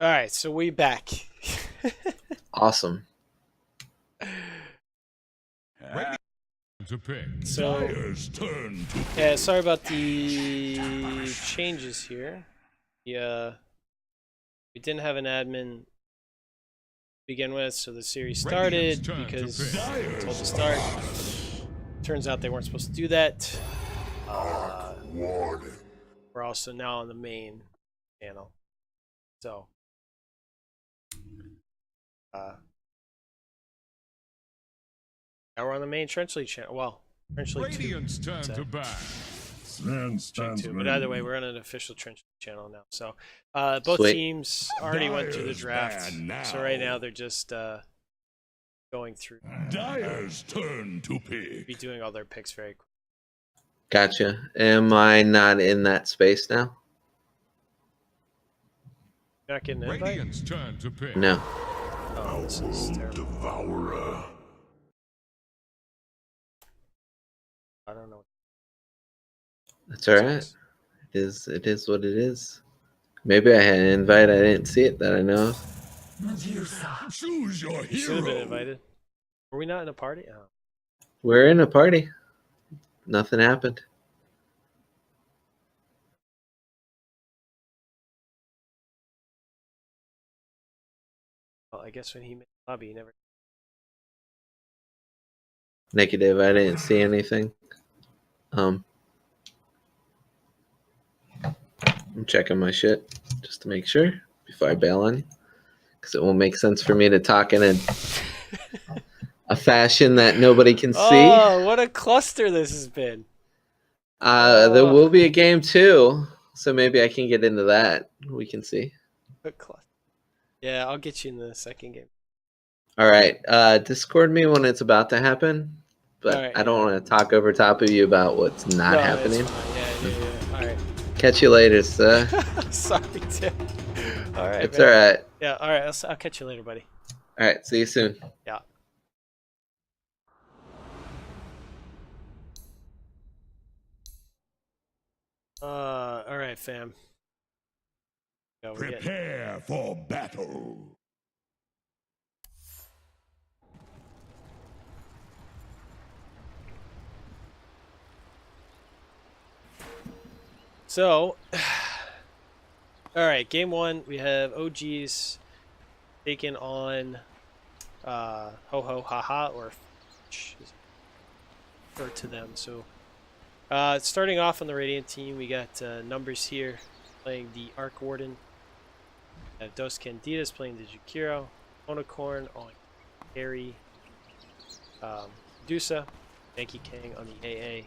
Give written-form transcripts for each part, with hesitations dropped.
All right, so we back. Awesome. Ready to pick. So, Dyer's turn to yeah, sorry about the changes here. Yeah, we didn't have an admin to begin with, so the series Radiant's started turn to because pick. I told to start. Turns out they weren't supposed to do that. We're also now on the main channel, so now we're on the main Trench League channel. Well, Trench League 2. Radiant's turn So, to bat. Check 2. But either way, we're on an official Trench League channel now. So both Sweet. teams already went through the Dyer's draft. bad now. So right now they're just going through. Dyer's turn to Be pick. doing all their picks very quick. Gotcha. Am I not in that space now? You're not getting an invite? Radiant's turn to pick. No. Oh, this is terrible. Devourer. I don't know. That's all right. It is what it is. Maybe I had an invite. I didn't see it that I know of. Choose your You should have been hero. invited. Were we not in a party? Oh. We're in a party. Nothing happened. Well, I guess when he made the lobby, he never. Negative. I didn't see anything. I'm checking my shit just to make sure before I bail on you, because it won't make sense for me to talk in a fashion that nobody can see. Oh, what a cluster this has been. There will be a game 2, so maybe I can get into that. We can see. A cluster. Yeah, I'll get you in the second game. All right. Discord me when it's about to happen, but All right, I don't want to talk over top of you about what's not No, happening. it's fine. Yeah. All right. Catch you later, sir. Sorry, Tim. All right. It's man. all right. Yeah. All right. I'll catch you later, buddy. All right. See you soon. Yeah. All right, fam. Go, we're getting- Prepare for battle. So, all right, game 1, we have OGs taking on Ho Ho Haha, or refer to them. So, starting off on the Radiant team, we got Numbers here playing the Arc Warden. We have Dos Candidas playing the Jukiro, Unicorn on Harry, Dusa, Yankee King on the AA,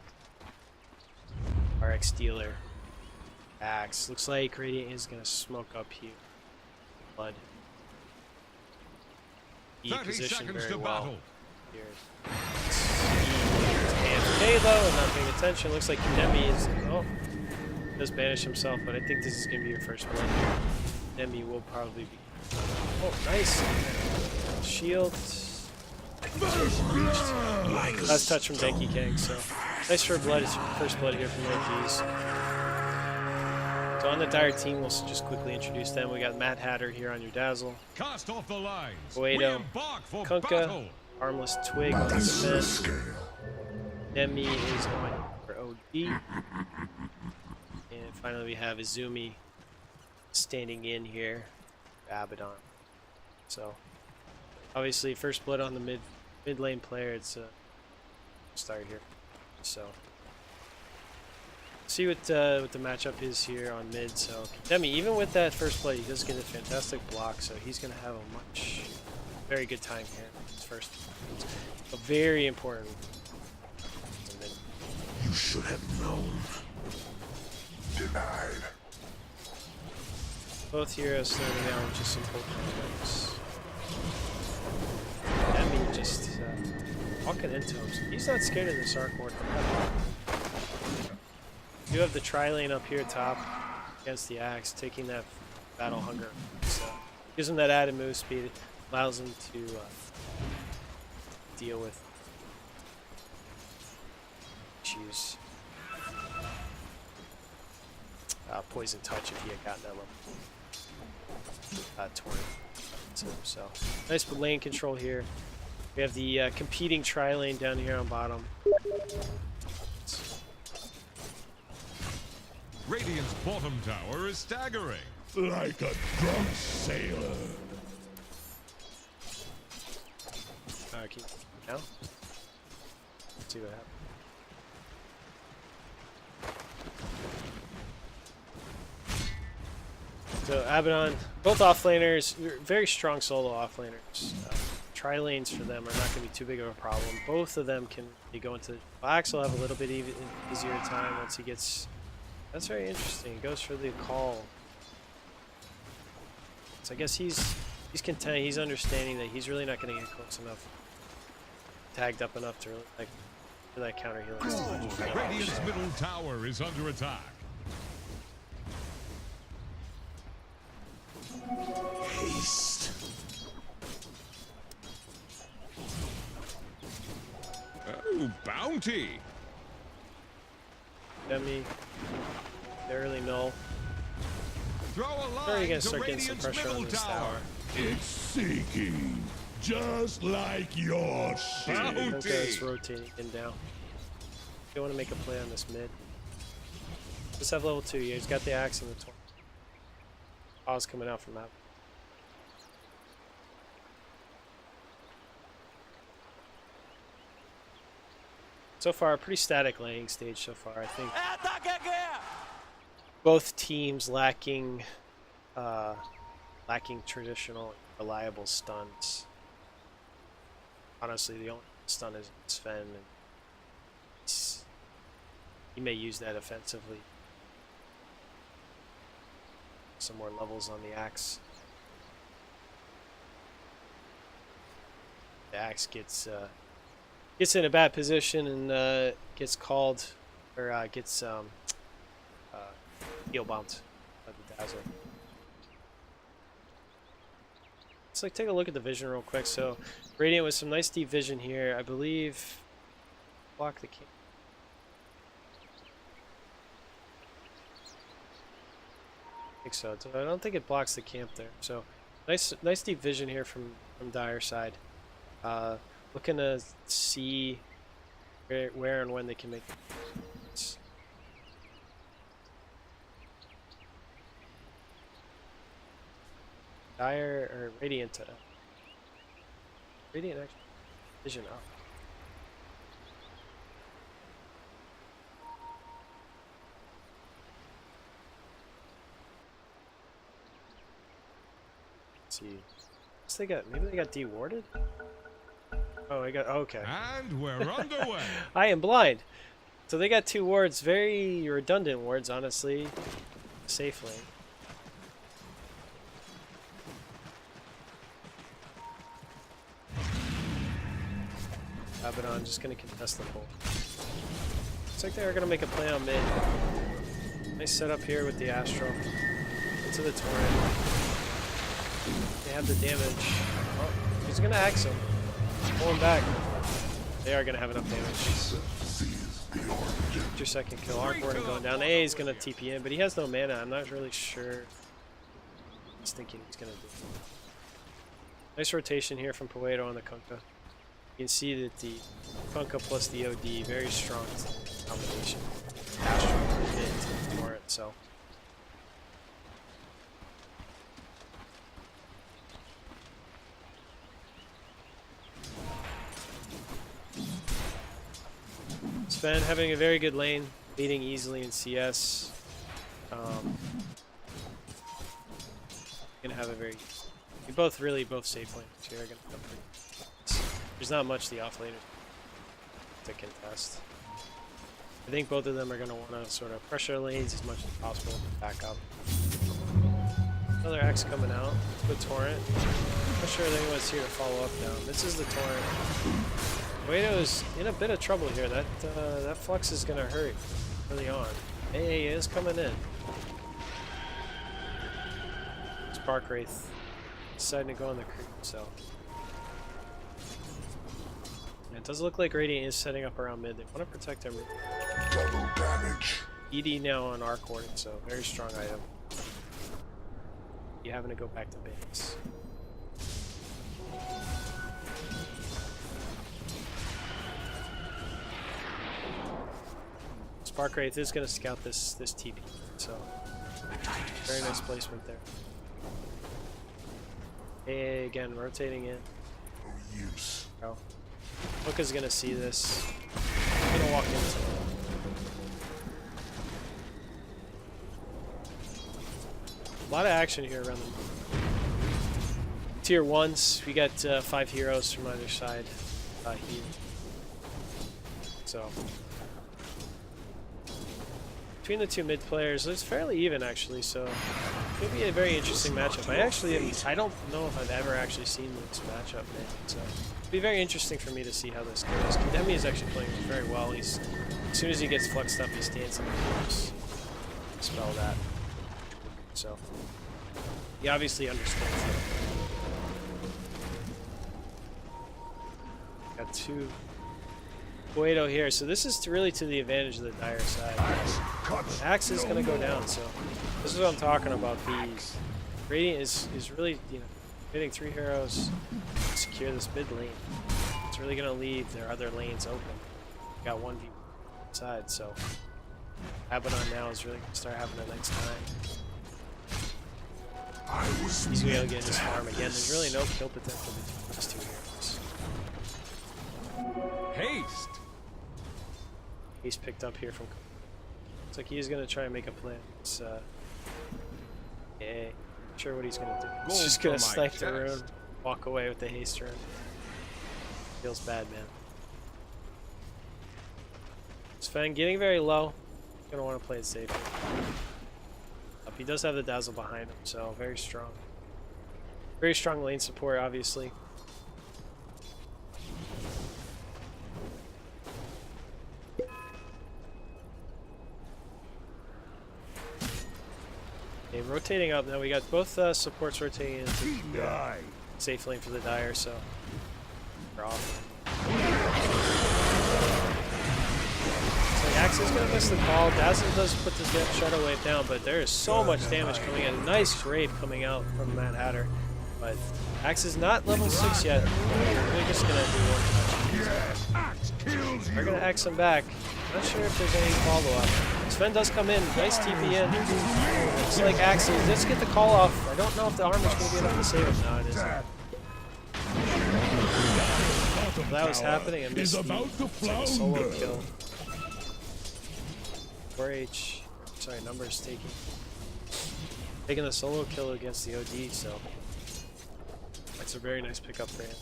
RX Dealer, Axe. Looks like Radiant is going to smoke up here. Blood. He 30 positioned seconds very to well battle. here. And Halo, not paying attention. Looks like Nemi is. Oh, does banish himself, but I think this is going to be your first blood here. Nemi will probably be. Oh, nice. Shield. Last touch from Denki King, so nice for blood. It's first blood here from OGs. So on the Dire team, we'll just quickly introduce them. We got Mad Hatter here on your Dazzle. Cast off the lines. Guido, We embark for Kunkka, battle. Harmless Twig on the defense. Demi is on for OD. And finally we have Izumi standing in here for Abaddon. So obviously first blood on the mid lane player. It's a start here. So see what the matchup is here on mid. So Demi, even with that first blood, he does get a fantastic block. So he's going to have a very good time here. His first, a very important. You should have known. Denied. Both heroes starting out with just some Pokemon moves. Demi just walking into him. So he's not scared of this Arc Ward. You have the tri-lane up here top against the Axe, taking that battle hunger. So gives him that added move speed, allows him to deal with issues. Poison touch if he had gotten that level. Torrent. So nice lane control here. We have the competing tri-lane down here on bottom. Radiant's bottom tower is staggering. Like a drunk sailor. Keep now. Let's see what happens. So Abaddon, both offlaners, very strong solo offlaners. Tri-lanes for them are not going to be too big of a problem. Both of them can go into... Axe will have a little bit easier time once he gets... That's very interesting. He goes for the call. So I guess he's content. He's understanding that he's really not going to get close enough, tagged up enough to really, like, for that counter healing. Radiant's middle tower is under attack. Haste. Oh, bounty. Demi, the early null. Throw a They're line gonna to start getting some Radiant's pressure on middle this tower. tower. It's sinking. Just like your shit. Bounty. Okay, it's rotating in down. You want to make a play on this mid. Just have level 2. Yeah, he's got the axe and the torch. Pause coming out from that. So far, a pretty static laning stage so far. I think both teams lacking traditional reliable stuns. Honestly, the only stun is Sven, and he may use that offensively. Some more levels on the axe. The axe gets in a bad position and gets called, or gets heal bombed by the Dazzle. Let's like take a look at the vision real quick. So Radiant with some nice deep vision here. I believe block the camp. I think so. I don't think it blocks the camp there. So nice deep vision here from Dire side. Looking to see where and when they can make it. Dire or Radiant. Radiant actually vision up. Let's see. Maybe they got dewarded? Oh, I got okay. And we're underway. I am blind. So they got 2 wards, very redundant wards, honestly. Safely. Abaddon just gonna contest the pull. Looks like they're gonna make a play on mid. Nice setup here with the Astral. Into the Torrent. They have the damage. Oh, he's gonna axe him. Pull him back. They are gonna have enough damage. Get your second kill. Arc Warden going down. A is gonna TP in, but he has no mana. I'm not really sure. He's thinking he's gonna do. Nice rotation here from Poeto on the Kunkka. You can see that the Kunkka plus the OD, very strong combination. Astral hit to Torrent, so. Sven having a very good lane, leading easily in CS. Gonna have a very, both safe lanes here are gonna come pretty. There's not much the off laners to contest. I think both of them are gonna want to sort of pressure lanes as much as possible to back up. Another X coming out, the Torrent. Not sure if anyone's here to follow up now. This is the Torrent. Poeto's in a bit of trouble here. That flux is gonna hurt early on. AA is coming in. Spark Wraith deciding to go on the creep, so. Yeah, it does look like Radiant is setting up around mid. They want to protect everything. Double damage. ED now on Arc Warden, so very strong item. you having to go back to base. Spark Wraith is going to scout this TP, so very nice placement there. Hey, again, rotating in. Use. Oh. Hookah's going to see this. I'm going to walk into it. A lot of action here around the tier 1s. We got 5 heroes from either side here. So between the two mid players, it's fairly even actually. So it could be a very interesting matchup. I don't know if I've ever actually seen this matchup, man. So it'll be very interesting for me to see how this goes. Demi is actually playing very well. As soon as he gets flexed up, he stands in the corners. Spell that. So he obviously understands it. Got 2 Guido here, so this is really to the advantage of the Dire side. Axe is going to go down, so this is what I'm talking about. The Radiant is really, hitting 3 heroes to secure this mid lane. It's really going to leave their other lanes open. Got 1v side, so Abaddon now is really going to start having a nice time. He's going to get his farm again. There's really no kill potential between these 2 heroes. Haste. He's picked up here from. Looks like he's gonna try and make a play. It's not sure what he's gonna do. He's just gonna snipe the rune, walk away with the haste rune. Feels bad, man. Sven getting very low. Gonna want to play it safe. He does have the dazzle behind him, so very strong. Very strong lane support, obviously. Okay, rotating up now. We got both supports rotating into safe lane for the Dire, so we're off. So Axe is gonna miss the call. Dazzle does put the Shadow Wave down, but there is so much damage coming in. Nice raid coming out from Mad Hatter, but Axe is not level 6 yet. We're just gonna do one touch. We're gonna Axe him back. Not sure if there's any follow-up. Sven does come in. Nice TP in. Looks like Axe. Let's get the call off. I don't know if the armor's going to be enough to save him. No, it isn't. While that was happening, I missed the solo kill. 4H. Sorry, numbers taking the solo kill against the OD, so that's a very nice pickup for him.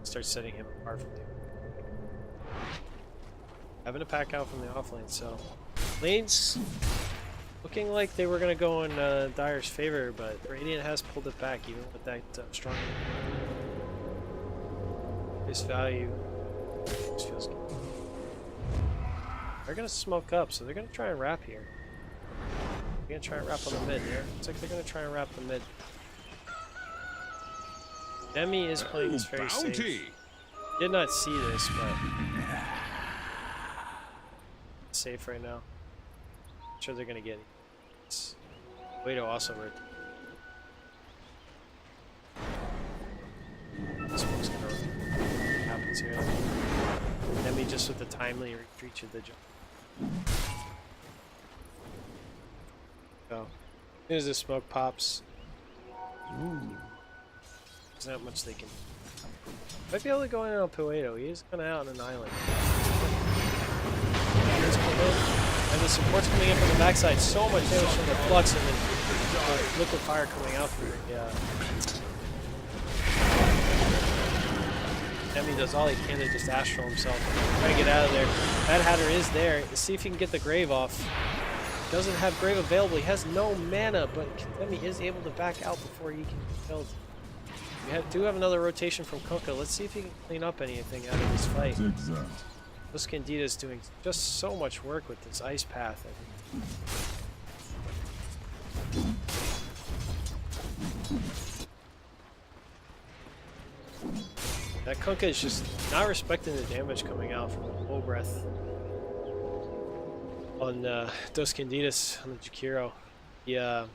Start setting him apart from the having to pack out from the offlane, so lanes looking like they were going to go in Dire's favor, but Radiant has pulled it back even with that strong face value. This feels good. They're going to smoke up, so they're going to try and wrap here. They're going to try and wrap on the mid here. Looks like they're going to try and wrap the mid. Demi is playing this very safe. Did not see this, but safe right now. I'm sure they're gonna get it. Guido also hurt. This one's gonna what happens here. Demi just with the timely retreat of the jump. So as soon as the smoke pops, there's not much they can do. Might be able to go in on Poeto. He is kind of out on an island. And the support's coming in from the backside. So much damage from the flux and then the liquid fire coming out from it. Yeah. Demi does all he can to just astral himself. Try to get out of there. Mad Hatter is there. Let's see if he can get the Grave off. Doesn't have Grave available. He has no mana, but Demi is able to back out before he can be killed. We do have another rotation from Kunkka. Let's see if he can clean up anything out of this fight. This Candida is doing just so much work with this ice path. That Kunkka is just not respecting the damage coming out from the full breath on Dos Candidas on the Jakiro. Yeah.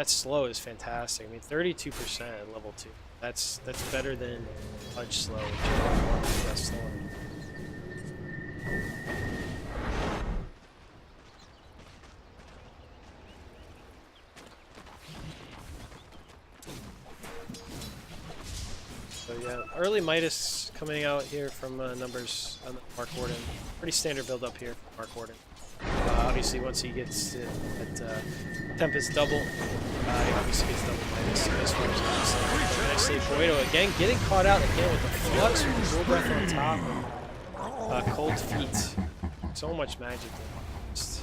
That slow is fantastic. I mean, 32% at level 2. That's better than Pudge slow, which is the best slow. So yeah, early Midas coming out here from numbers on the Mark Warden. Pretty standard build up here for Mark Warden. Obviously, once he gets at Tempest double, he obviously gets double Midas. So this one's obviously nicely Boido again, getting caught out again with the flux with the Rule Breath on top. Cold Feet. So much magic there. Just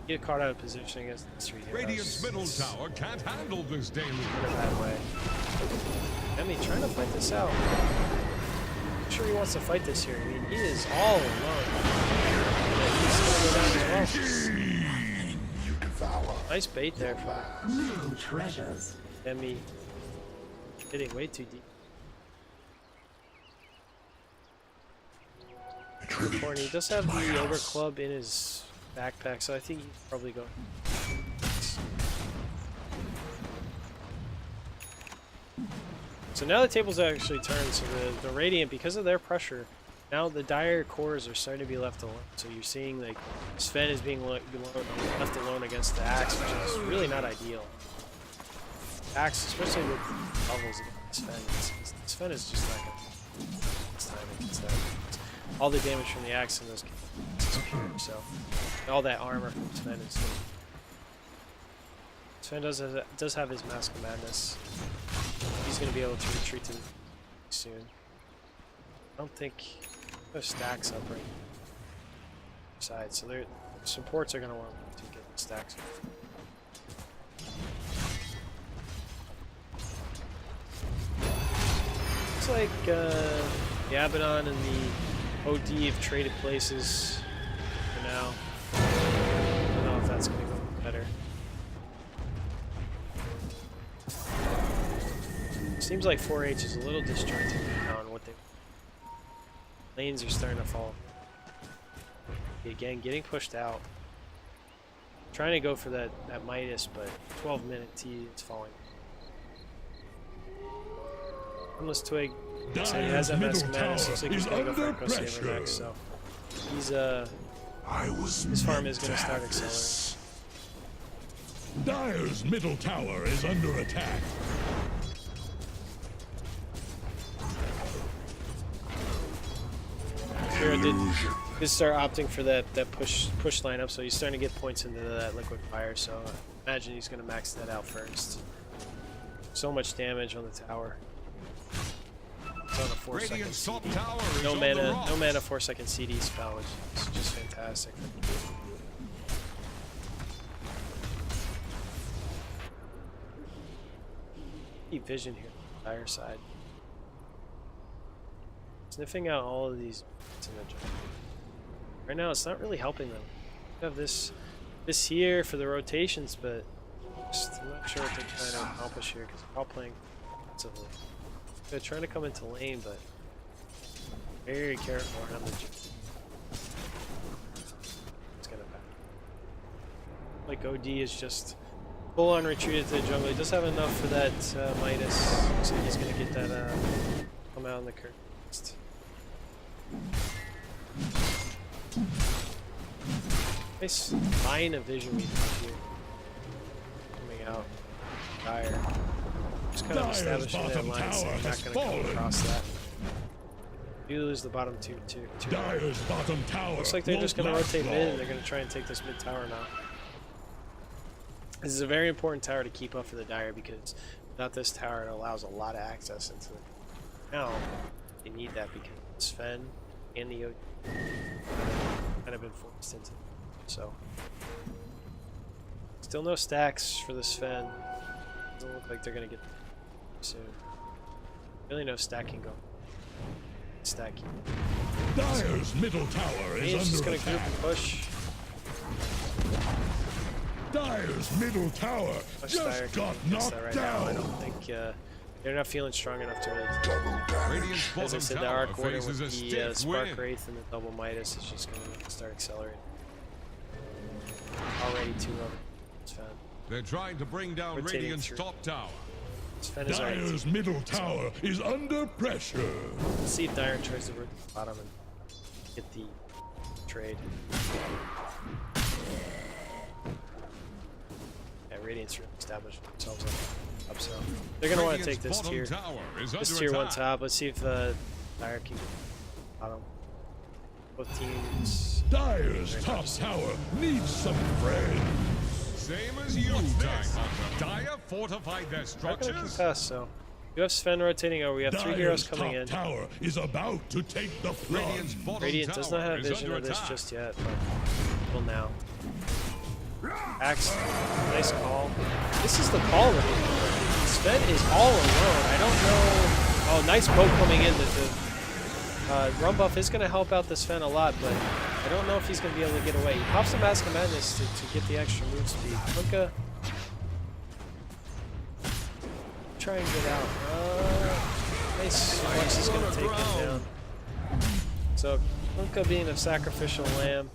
get caught out of position against the 3 heroes. Radiant's middle tower can't handle this daily. In a bad way. Demi trying to fight this out. I'm sure he wants to fight this here. I mean, he is all alone. He's gonna go down as well. You devour. Nice bait there from New treasures. Demi. Hitting way too deep. Corny. He does have the Ogre Club in his backpack, so I think he's probably going. So now the tables actually turned. So the Radiant, because of their pressure, now the dire cores are starting to be left alone. So you're seeing like Sven is being left alone against the Axe, which is really not ideal. Axe, especially with levels against Sven, Sven is just not going to all the damage from the Axe in those cases is pure. So all that armor from Sven is. Sven does have his Mask of Madness. He's going to be able to retreat to soon. I don't think there's stacks up right side, so their supports are going to want to get the stacks. Looks like the Abaddon and the OD have traded places for now. I don't know if that's going to go better. Seems like 4H is a little disjointed now on what they... Lanes are starting to fall. Again, getting pushed out. Trying to go for that Midas, but 12-minute T is falling. Endless Twig. So he has that Mask of Madness. Looks like he's going to go for a Cross Saber next, so... He's, his farm is going to start accelerating. Dire's middle tower is under attack. Hero did start opting for that push lineup, so he's starting to get points into that liquid fire. So I imagine he's going to max that out first. So much damage on the tower. It's on a 4-second CD. No mana 4-second CD spell, which is just fantastic. Deep vision here on the dire side. Sniffing out all of these in the jungle. Right now, it's not really helping them. We have this here for the rotations, but I'm not sure what they're trying to accomplish here because they're all playing offensively. They're trying to come into lane, but very careful around the jungle. It's gonna back. Like OD is just full on retreated to the jungle. He does have enough for that Midas, so he's gonna get that come out in the curve. Nice line of vision we have here. Coming out. Dire. Just kind of establishing that line, so they're not going to come across that. You lose the bottom two. Dire's bottom tower. Looks like they're just going to rotate mid and they're going to try and take this mid tower now. This is a very important tower to keep up for the Dire because without this tower it allows a lot of access into it. Now, they need that because Sven and the OD kind of been forced into it. So, still no stacks for the Sven. Doesn't look like they're gonna get soon. Really no stacking going. Stacking. Dire's middle tower is He's just under gonna group attack. and push. Dire's middle tower Push Dire just got against knocked that right now. I down. don't think they're not feeling strong enough to. Radiant's As I bottom said, the tower Arc Order faces with a the stiff Spark wind. Wraith and the double Midas is just going to start accelerating. Already 2 of it's fine. They're trying to bring down Rotating Radiant's through. top tower. Sven is already. Dire's middle tower is under pressure. Let's see if Dire tries to work the bottom and get the trade. Yeah, Radiant's really established themselves up, so they're gonna want to take this tier. This tier 1 top. Let's see if Dire can get bottom. Both teams. Dire's top tower needs some friends. Same as you, Time. Dire fortified their Not gonna structures. concuss, so you have Sven rotating over. We have 3 heroes Dire's coming in. top tower is about to take the Radiant's plunge. bottom Radiant does not tower have is vision under of this attack. just yet, but will now. Axe, nice call. This is the call of it. Sven is all alone. I don't know. Oh, nice poke coming in. The run buff is going to help out the Sven a lot, but I don't know if he's going to be able to get away. He pops a Mask of Madness to get the extra move speed. Kunkka, try and get out. Nice. Flex is going to take him down. So Kunkka being a sacrificial lamb.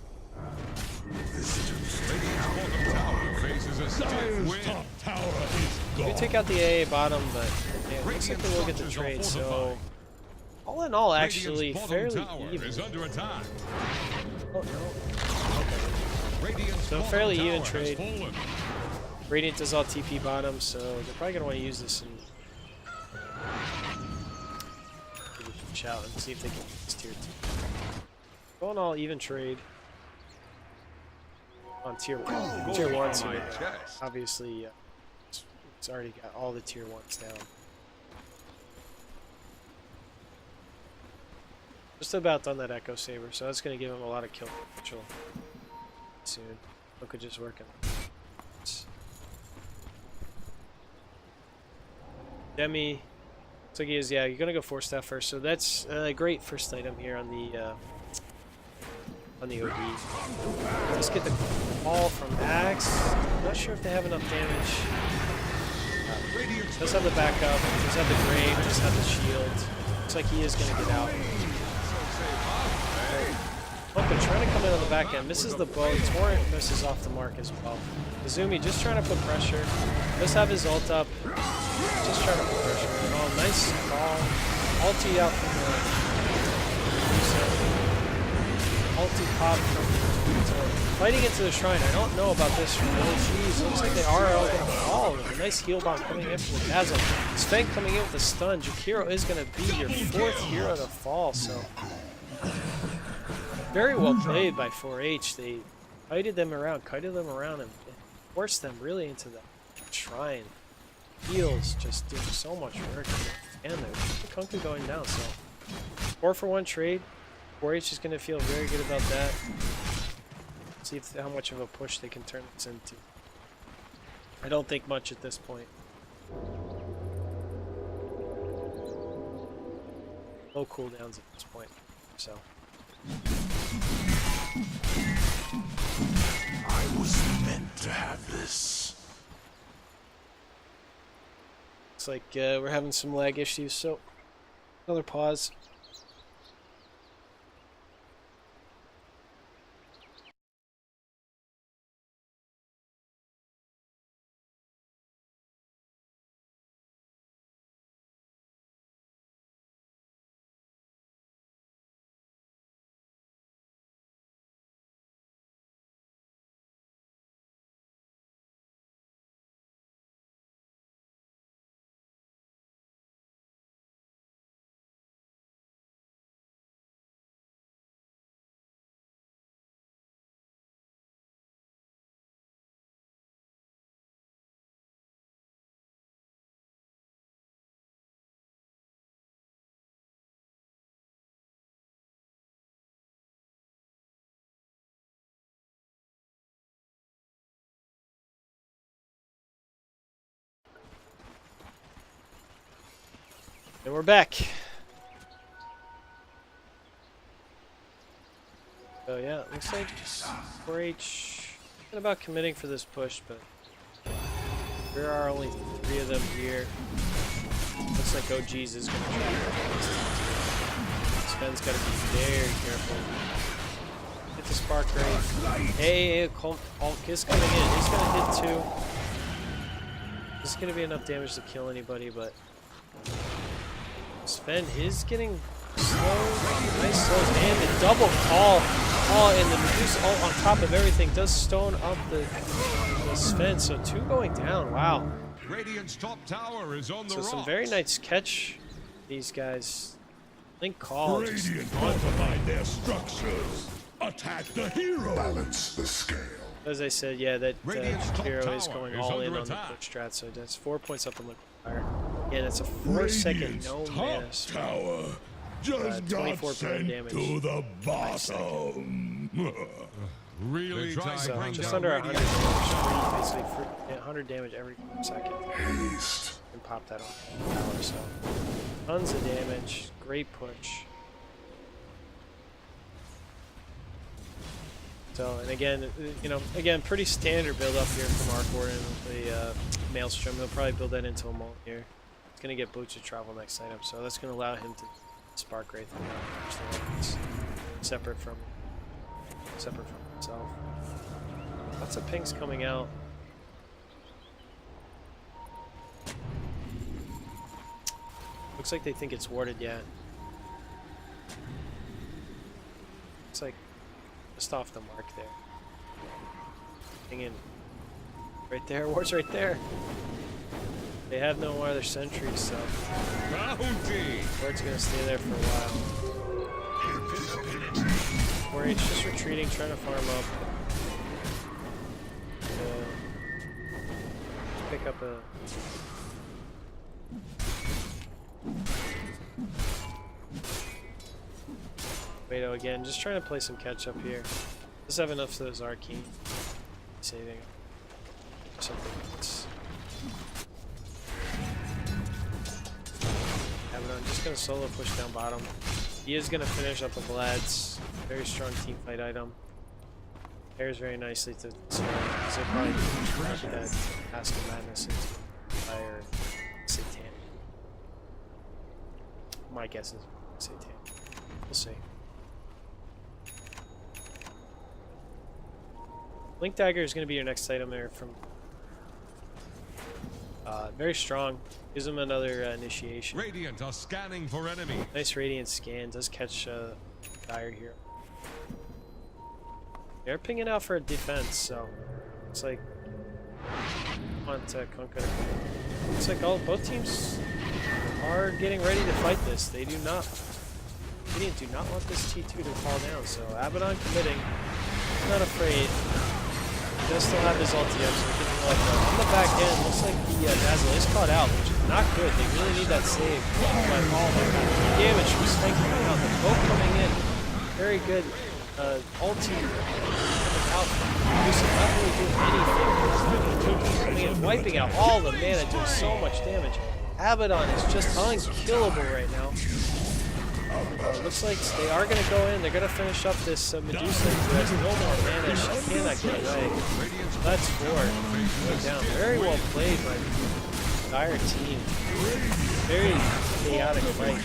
Radiant's bottom tower faces a stiff Dire's wind. top tower is We gone. take out the AA bottom, but yeah, it looks like we'll get the trade. So all in all, actually Radiant's fairly bottom tower even. is under attack. Oh, no. Radiant's So bottom fairly tower even has trade. fallen. Radiant does all TP bottom, so they're probably gonna want to use this and give it a shout and see if they can get this tier 2. Going all even trade on tier 1. Tier 1, so my that, chest. obviously it's already got all the tier 1s down. Just about done that Echo Saber, so that's going to give him a lot of kill potential soon. Look at just working. Demi, looks like he is, yeah, you're going to go 4-staff first, so that's a great first item here on the OD. Let's get the ball from Axe. Not sure if they have enough damage. Does have the backup, does have the grave, does have the shield. Looks like he is going to get out. Kunkka trying to come in on the back end, misses the bow. Torrent misses off the mark as well. Izumi just trying to put pressure. Does have his ult up. Just trying to put pressure. Oh, nice ball. Ulti out from the ulti pop from fighting into the shrine. I don't know about this. Oh jeez, looks like they are all gonna fall. A nice heal bomb coming in from the Dazzle. Sven coming in with the stun. Jakiro is gonna be your 4th hero to fall, so very well played by 4H. They kited them around, and forced them really into the shrine. Heals just doing so much work. And there's Kunkka going down, so 4-for-1 trade. 4H is going to feel very good about that. See if, how much of a push they can turn this into. I don't think much at this point. Low cooldowns at this point, so. I was meant to have this. Looks like we're having some lag issues, so another pause. And we're back. So yeah, it looks like 4H thinking about committing for this push, but there are only 3 of them here. Looks like OG's is going to try to Sven's got to be very careful. Get the spark rate. Hey, Hulk is coming in. He's going to hit 2. This is going to be enough damage to kill anybody, but Sven is getting slow. Nice slows. And the double call. Oh, and the Medusa on top of everything does stone up the Sven. So 2 going down. Wow. Radiant's top tower is on the So some rocks. very nice catch, these guys. Link call. just Radiant fortified their structures. Attack the hero. Balance the scale. As I said, yeah, that Radiant's top hero is tower going is all in under on the attack. push strat, so that's 4 points up in liquid fire. And it's a 4-second Radiant's no top mana spell. tower just got 24 sent damage. to the bottom. Really trying to So bring just down under 100 Radiant's damage, basically 100 damage every second. Haste. And pop that on power, so tons of damage, great push. So, and again, you know, pretty standard build up here from Arcor and the Maelstrom. He'll probably build that into a Molt here. It's going to get Boots of Travel next item, so that's going to allow him to Spark Wraith and push the weapons separate from himself. Lots of pings coming out. Looks like they think it's warded yet. It's like just off the mark there. Hang in. Right there, ward's right there. They have no other sentries, so bounty. ward's gonna stay there for a while. 4H just retreating, trying to farm up. Pick up a Vado again, just trying to play some catch up here. Just have enough for those arcane saving something else. I'm just gonna solo push down bottom. He is gonna finish up the Vlad's very strong team fight item. Pairs very nicely to Sven, because he'll probably crash that Mask of Madness into Fire Satan. My guess is Satan. We'll see. Link Dagger is going to be your next item there from very strong. Gives him another initiation. Radiant are scanning for enemy. Nice Radiant scan. Does catch Dire here. They're pinging out for a defense, so it's like want to Kunkka. Looks like both teams are getting ready to fight this. They do not. Radiant do not want this T2 to fall down. So Abaddon committing. Not afraid. He does still have his ulti up, so we can like on the back end. Looks like the Dazzle is caught out, which is not good. They really need that save. But all the damage from Sven coming out. The boat coming in. Very good ulti coming out. Just not really doing anything. Coming in, wiping out all the mana, doing so much damage. Abaddon is just unkillable right now. Looks like they are going to go in. They're going to finish up this Medusa who has no more mana. She cannot get away. That's 4. Going down. Very well played by the Dire team. Very chaotic fight.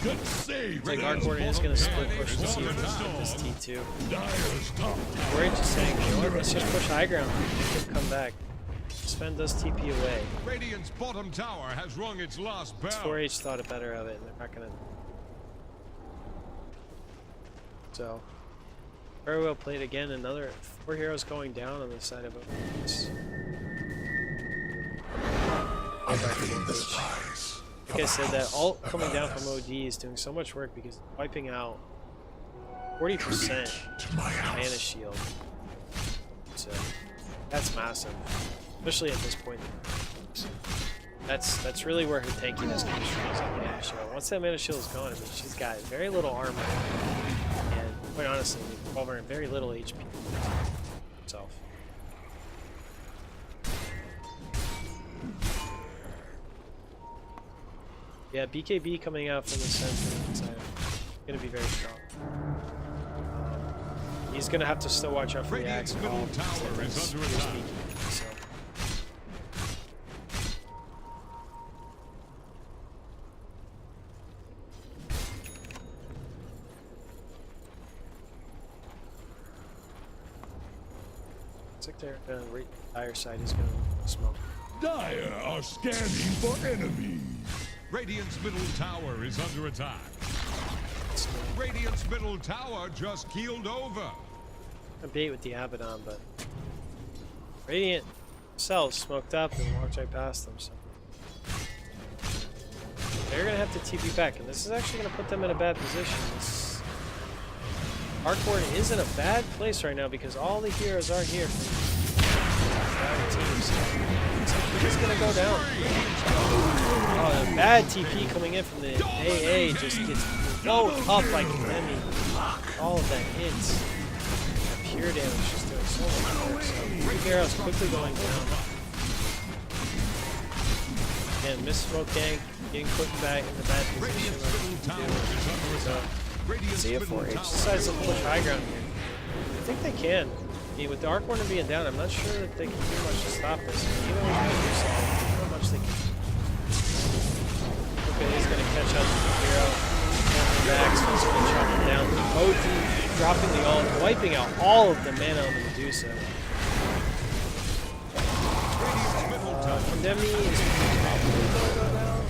It's like Arcor is going to split push to see if we can get this T2. We're just saying, you know what, let's just push high ground. They can come back. Sven does TP away. Radiant's bottom tower has rung its last bell. 4H thought better of it, and they're not going to. So, very well played again. Another 4 heroes going down on the side of it. Like I said, that ult coming down from OD is doing so much work because it's wiping out 40% mana shield. So that's massive, especially at this point. That's really where her tankiness comes from. Is that mana shield. Once that mana shield is gone, I mean, she's got very little armor. Quite honestly, over in very little HP itself. Yeah, BKB coming out from the center is going to be very strong. He's going to have to still watch out for the axe call. Middle tower is under attack. So. Looks like their Dire side is going to smoke. Dire are scanning for enemies. Radiant's middle tower is under attack. Radiant's middle tower just keeled over. I bait with the Abaddon, but Radiant themselves smoked up and walked right past them. So they're gonna have to TP back, and this is actually gonna put them in a bad position. This Arcborn is in a bad place right now because all the heroes are here. Teams. He's gonna go down. Oh, a bad TP coming in from the AA just gets blown up like Demi. All of that hits. That pure damage just doing so much work. So Hero's quickly going down. And Miss Smoke Gang getting put back in the bad position. See it 4H decides to push high ground here. I think they can. I mean, with the Arc Warner being down, I'm not sure that they can do much to stop this. Even if they do something, not much they can. Okay, he's going to catch up to the hero. Max is going to chop him down. OD dropping the ult, wiping out all of the mana on the Medusa. Demi is probably going to go down.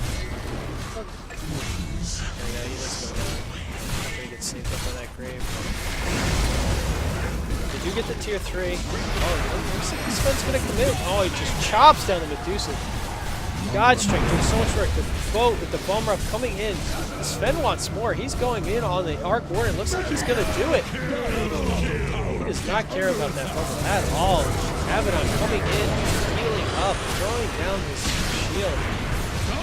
There we go, he does go down. Not going to get saved up on that grave. Did you get the tier 3? Oh, this one's gonna commit. Oh, he just chops down the Medusa. God strength doing so much work. The boat with the bomb ruff coming in. Sven wants more. He's going in on the Arc Warden. Looks like he's gonna do it. He does not care about that bubble at all. Abaddon coming in, healing up, throwing down his shield.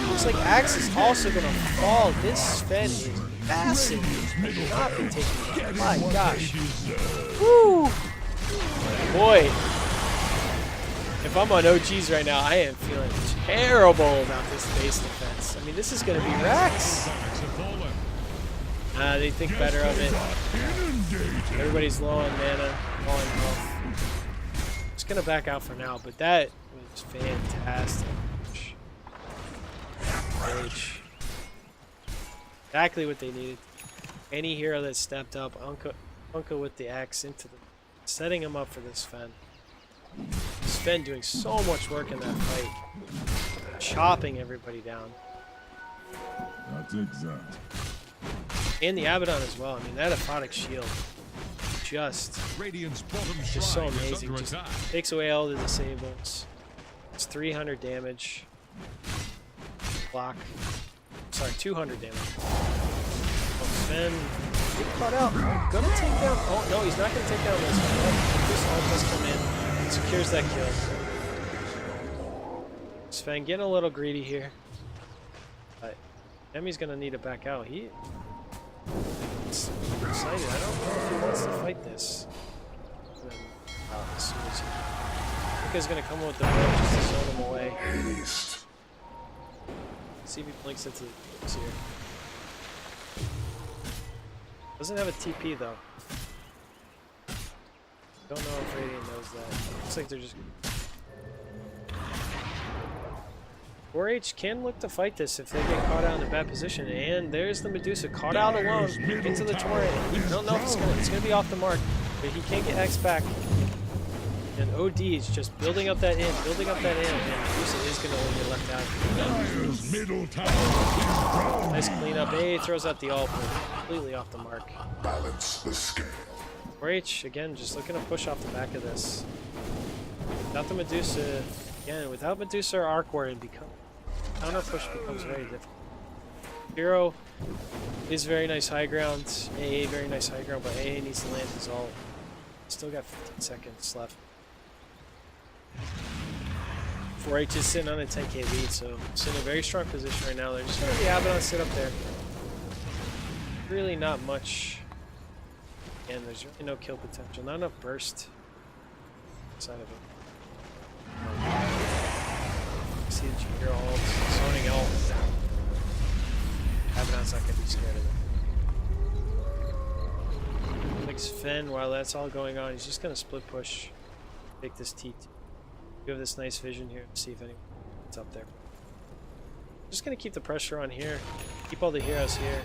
Looks like Axe is also gonna fall. This Sven is massive. Not be taking it. My gosh. Woo! Boy. If I'm on OGs right now, I am feeling terrible about this base defense. I mean, this is going to be Rex. They think better of it. Everybody's low on mana, low on health. Just going to back out for now, but that was fantastic. Rage. Exactly what they needed. Any hero that stepped up, Unka with the axe into the, setting him up for this Sven. Sven doing so much work in that fight, chopping everybody down. That's exact. And the Abaddon as well. I mean, that aphotic shield just so amazing. Just takes away all the disables. It's 300 damage. Block. Sorry, 200 damage. Oh, Sven get caught out. Gonna take down. Oh no, he's not gonna take down this one. This ult does come in. Secures that kill. Sven getting a little greedy here. But Demi's gonna need to back out. He's excited. I don't know if he wants to fight this. As soon as he... I think he's gonna come with the bow just to zone him away. See if he blinks into the here. Doesn't have a TP though. Don't know if Radiant knows that. Looks like they're just... 4H can look to fight this if they get caught out in a bad position. And there's the Medusa caught out alone into the torrent. He don't know if it's gonna be off the mark, but he can't get X back. And OD is just building up that in, and Medusa is gonna get left out. Nice cleanup. He throws out the ult, but completely off the mark. Balance the scale. 4H, again, just looking to push off the back of this. Without the Medusa, again, without Medusa or Arc Warden, counter push becomes very difficult. Hero is very nice high ground, AA very nice high ground, but AA needs to land his ult. Still got 15 seconds left. 4H is sitting on a 10k lead, so it's in a very strong position right now. They're just going to the Abaddon sit up there. Really not much. And there's really no kill potential, not enough burst inside of it. See the Junior ult, zoning ult. Abaddon's not going to be scared of it. Like Sven, while that's all going on, he's just going to split push, take this T2. You have this nice vision here to see if anyone's up there. Just going to keep the pressure on here, keep all the heroes here.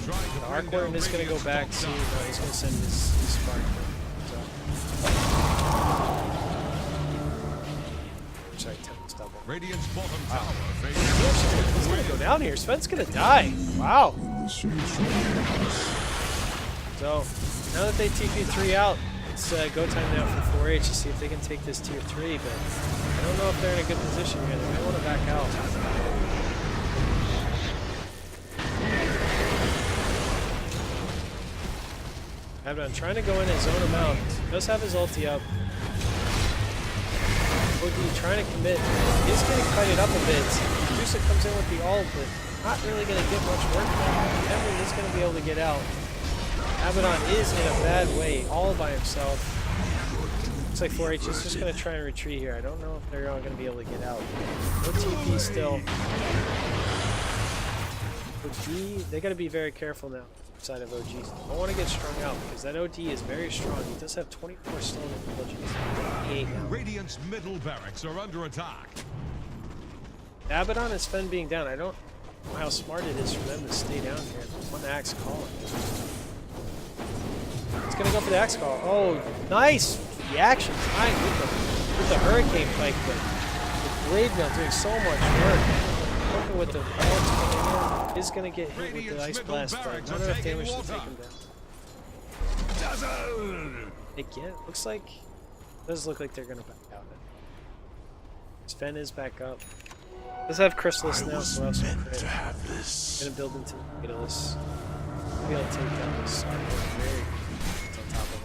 The Arc Warden is going to go back, see, no, he's going to send his spark. So. Sorry, Tempest double. Radiant's bottom Wow. tower He's gonna go down here. Sven's gonna die. Wow. So now that they TP3 out, it's go time now for 4H to see if they can take this tier 3. But I don't know if they're in a good position here. They might want to back out. I'm trying to go in and zone him out. He does have his ulti up. OD trying to commit. He's going to cut it up a bit. Medusa comes in with the ult, but not really going to get much work done. Emery is going to be able to get out. Abaddon is in a bad way, all by himself. Looks like 4H is just going to try and retreat here. I don't know if they're all going to be able to get out. No TP still. OD, they got to be very careful now. Side of OG. I don't want to get strung out because that OD is very strong. He does have 24 stone intelligence. 88 now. Radiant's middle barracks are under attack. Abaddon and Sven being down. I don't know how smart it is for them to stay down here. One axe calling. He's gonna go for the axe call. Oh, nice reaction time with the hurricane pike, but the blade mail doing so much work. Working with the bullets coming in. Is going to get hit with the ice blast, but not enough damage to take him down. Again, looks like, does look like they're going to back out. Sven is back up. Does have Chrysalis now, so that's going to build into the Daedalus. Be able to take down this Armor very quickly on top of him.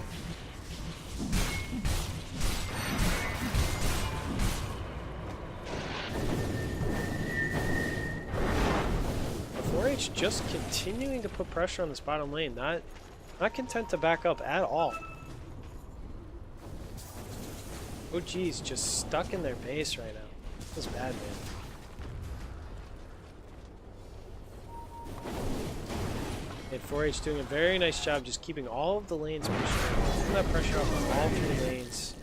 4H just continuing to put pressure on this bottom lane, not content to back up at all. OG's just stuck in their base right now. Feels bad, man. And 4H doing a very nice job just keeping all of the lanes pushed, putting that pressure up on all 3 lanes.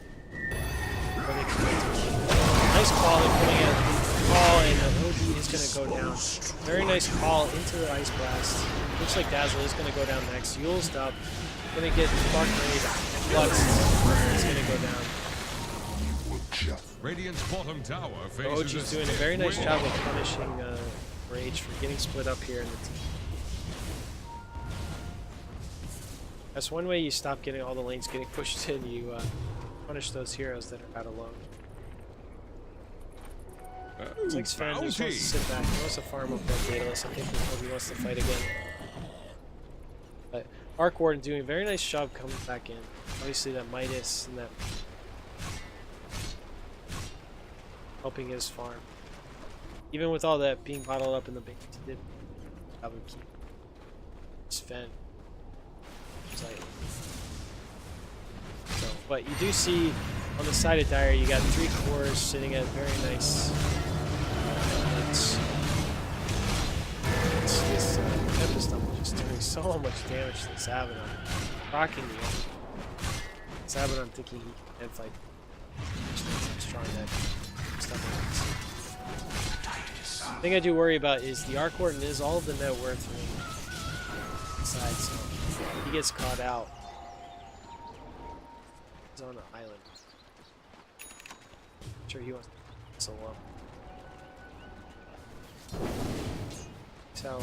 Nice call coming out. Call, and OD is going to go down. Very nice call into the Ice Blast. Looks like Dazzle is going to go down next. Yule's up. Going to get Spark Raid. Flux is going to go down. Radiant's bottom tower OG's faces doing a very nice job of punishing Rage for getting split up here in the team. That's one way you stop getting all the lanes getting pushed in. You punish those heroes that are out alone. It's like Sven just wants to sit back. He wants to farm up that Daedalus. I think before he wants to fight again. But Arc Warden doing a very nice job coming back in. Obviously that Midas and that helping his farm. Even with all that being bottled up in the base, he did probably keep Sven. So, but you do see on the side of Dire, you got 3 cores sitting at very nice. This Tempest Double just doing so much damage to this Abaddon. Rocking the end. This Abaddon thinking he can fight. How strong that stuff is. The thing I do worry about is the Arc Warden is all of the net worth inside, so if he gets caught out, he's on an island. I'm sure he wants to so well. So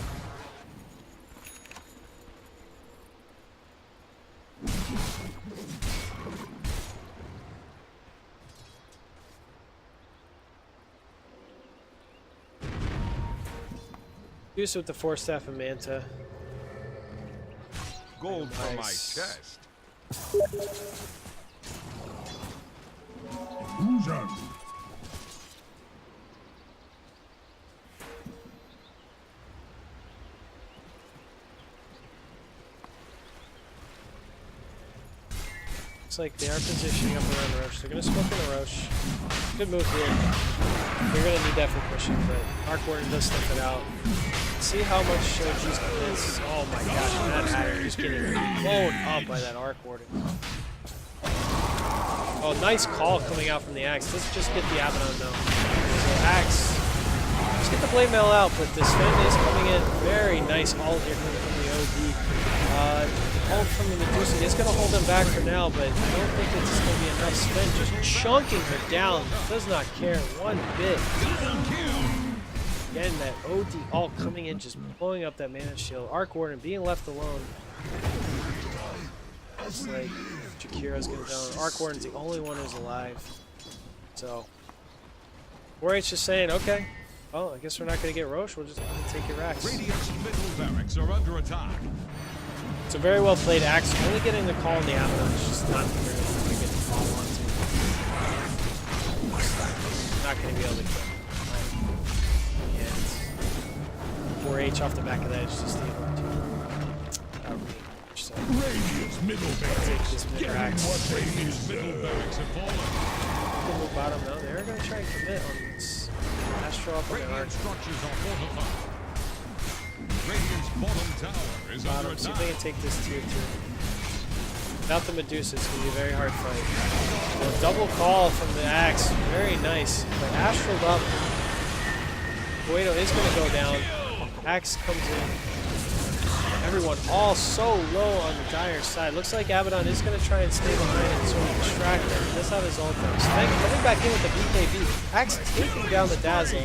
use with the 4-staff and Manta. gold for my Nice. chest. Illusion. Looks like they are positioning up around Roche. They're going to smoke in a Roche. Good move here. They're going to need that for pushing, but Arc Warden does sniff it out. See how much Shoji's convinced. Oh my gosh, that Hatter is getting blown up by that Arc Warden. Oh, nice call coming out from the Axe. Let's just get the Abaddon though. So Axe, just get the blade mail out, but the Sven is coming in. Very nice ult here from the OD. Ult from the Medusa is going to hold him back for now, but I don't think it's going to be enough. Sven just chunking her down. Does not care one bit. Again, that OD ult coming in, just blowing up that mana shield. Arc Warden being left alone. Looks like Jakira's going to down. Arc Warden's the only one who's alive. So, 4H just saying, okay, well, I guess we're not going to get Roche. We'll just take your Rax. Radiant's middle barracks are under attack. It's a very well played Axe. Only getting the call in the Abaddon is just not very going to get the call onto. Not going to be able to kill. And 4H off the back of that is just able to reach. So, Radiant's middle barracks. this mid Getting Rax. what they Radiant's middle deserve. barracks have fallen. Move bottom now. They're going to try and commit on this Astro up on the Radiant arc. structures are fortified. Radiant's bottom tower is under Bottom. See if they attack. can take this tier 2. Without the Medusa, it's going to be a very hard fight. A double call from the Axe. Very nice. But Astral up. Guido is going to go down. Axe comes in. Everyone all so low on the Dire side. Looks like Abaddon is going to try and stay behind and sort of distract them. He does have his ult though. Sven coming back in with the BKB. Axe taking down the Dazzle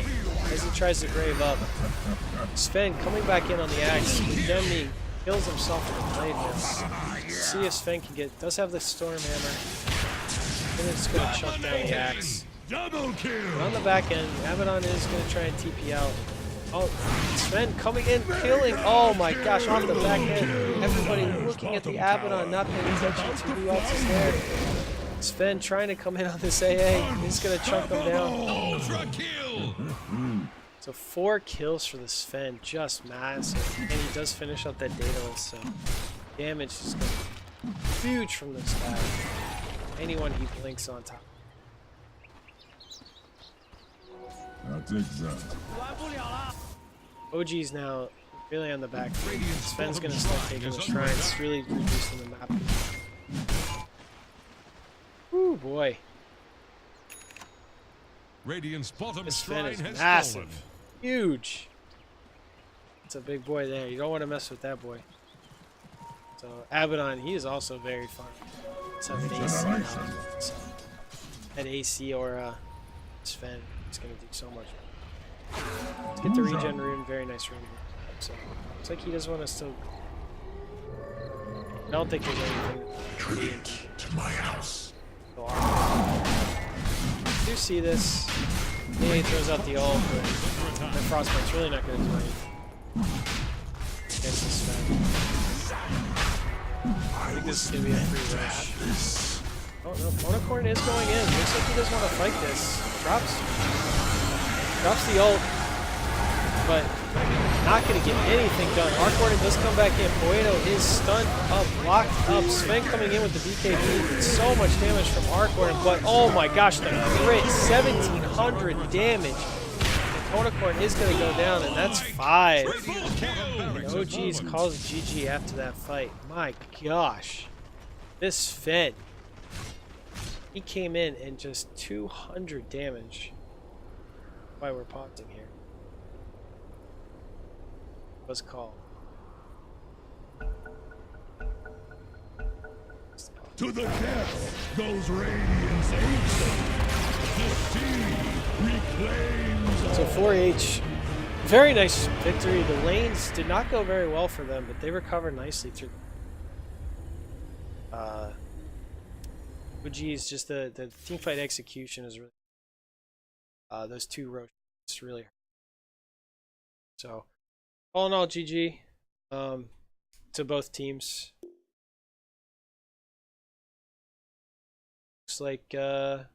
as he tries to grave up. Sven coming back in on the Axe. Demi kills himself with the blade now. See if Sven can get. Does have the Storm Hammer. Then it's going to chunk down the Axe. Double kill. And on the back end, Abaddon is going to try and TP out. Oh, Sven coming in, killing. Oh my gosh, off the back end. Everybody looking at the Abaddon, not paying attention to who else is there. Sven trying to come in on this AA. He's going to chunk them down. Ultra kill. So 4 kills for the Sven, just massive. And he does finish up that Daedalus, so damage is going to be huge from this guy. Anyone he blinks on top. I'll take that. OG's now really on the back. Radiant's Sven's bottom going to start shrine taking is the under shrines, attack. really reducing the map. Ooh, boy. Radiant's bottom This Sven shrine is has massive. fallen. Huge. It's a big boy there. You don't want to mess with that boy. So, Abaddon, he is also very fun. Let's have an AC now. So, at AC or Sven, it's going to do so much. Let's get the regen rune. Very nice rune. So, looks like he does want to still. I don't think there's anything. Treat to my house. So, do see this. Yeah, he throws out the ult, but that Frostbite's really not going to do anything against this Sven. I think this is going to be a free rush. Oh no, Monocorn is going in. Looks like he doesn't want to fight this. Drops the ult, but not going to get anything done. Arcwarden does come back in. Poeto is stunned up, locked up. Sven coming in with the BKB. Did so much damage from Arcwarden, but oh my gosh, the crit, 1700 damage. Monocorn is going to go down, and that's 5. And OG's calls GG after that fight. My gosh. This Sven. He came in and just 200 damage. Why we're pausing here. What's called? To the depths goes Radiant's ancient. The sea reclaims. So 4H, very nice victory. The lanes did not go very well for them, but they recovered nicely through. OG's just the teamfight execution is really. Those 2 rows really hurt. So, all in all, GG to both teams. Looks like the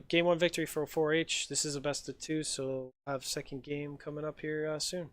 game 1 victory for 4H. This is a best of 2, so we'll have second game coming up here soon.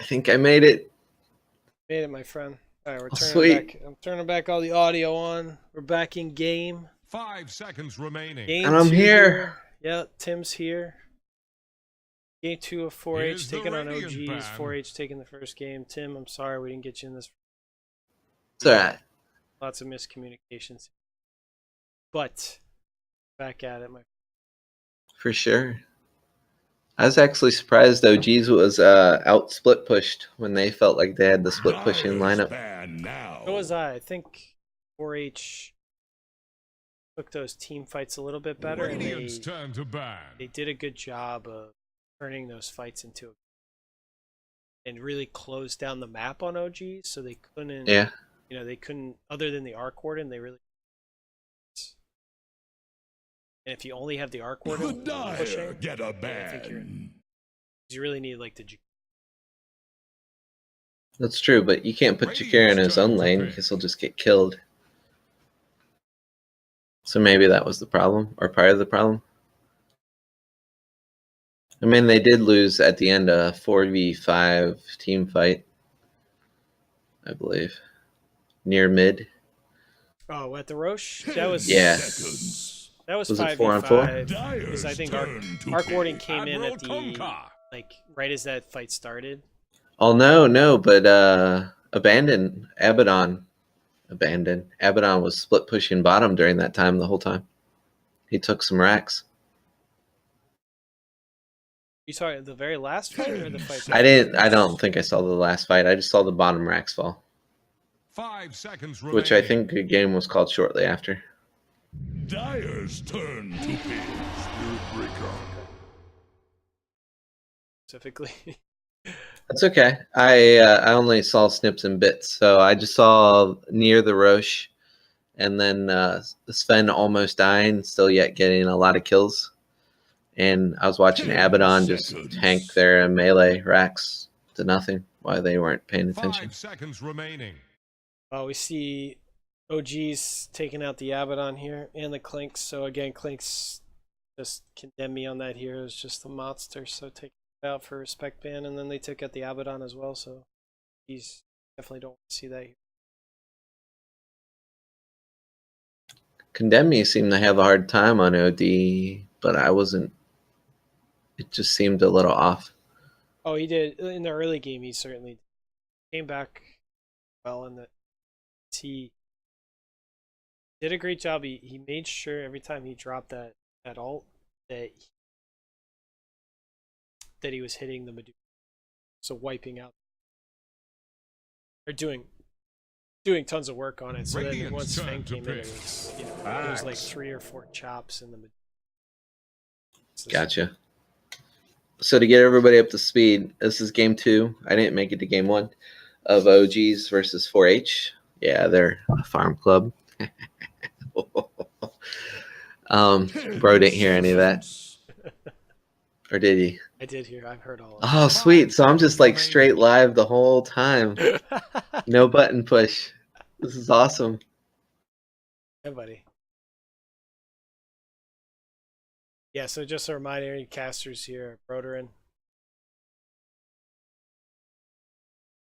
I think I made it. Made it, my friend. All right, we're Oh, turning sweet. back. I'm turning back all the audio on. We're back in game. 5 seconds remaining. Game And I'm 2 here. Yeah, Tim's here. Game 2 of 4H Here's the taking on Radiant OGs. Band. 4H taking the first game. Tim, I'm sorry we didn't get you in this. It's all right. Lots of miscommunications. But back at it, my For sure. I was actually surprised OGs was out split pushed when they felt like they had the split pushing Dyer's lineup. banned now. So was I. I think 4H took those team fights a little bit better, and Radiant's turn to ban. they did a good job of turning those fights into and really closed down the map on OGs, so they couldn't. Yeah. You know, they couldn't, other than the Arc Warden, they really. And if you only have the Arc The Warden Dyer pushing, get a I think ban. you really need like the. That's true, but you can't put Jakir in his own lane because he'll just get killed. So maybe that was the problem, or part of the problem. I mean, they did lose at the end a 4v5 team fight, I believe, near mid. Oh, at the Roche, that was Yeah. Seconds. that was Was it 5v5 4-on-4? because I think Arc Dyer's turn to Warden pick. came in Admiral at the Tonka. like right as that fight started. Oh no, but Abaddon was split pushing bottom during that time the whole time. He took some racks. You saw the very last fight or the fight? I don't think I saw the last fight. I just saw the bottom racks fall, 5 seconds remaining. which I think the game was called shortly after. Dyer's turn to pick. Spirit Breaker. Specifically. That's okay. I only saw snips and bits, so I just saw near the Roche, and then Sven almost dying, still yet getting a lot of kills. And I was watching 10 Abaddon just seconds. tank their melee racks to nothing while they weren't paying 5 attention. seconds remaining. We see OGs taking out the Abaddon here and the Clinks. So again, Clinks just condemn me on that here. It's just the monster. So take it out for respect ban, and then they took out the Abaddon as well. So he's definitely don't want to see that here. Condemn Me seemed to have a hard time on OD, but I wasn't. It just seemed a little off. Oh, he did in the early game. He certainly came back well, in that he did a great job. He made sure every time he dropped that ult that he was hitting the Medusa, so wiping out or doing tons of work on it. So then Radiant's once turn Fang to came in, pick. it was it was like 3 or 4 chops in the Medusa. Gotcha. So to get everybody up to speed, this is game 2. I didn't make it to game 1 of OGs versus 4H. Yeah, they're a farm club. Bro didn't hear any of that. Or did he? I did hear. I've heard all of Oh, sweet. So I'm just like straight live the whole time. it. No button push. This is awesome. Yeah, buddy. Yeah, so just a reminder, any casters here, Broderin.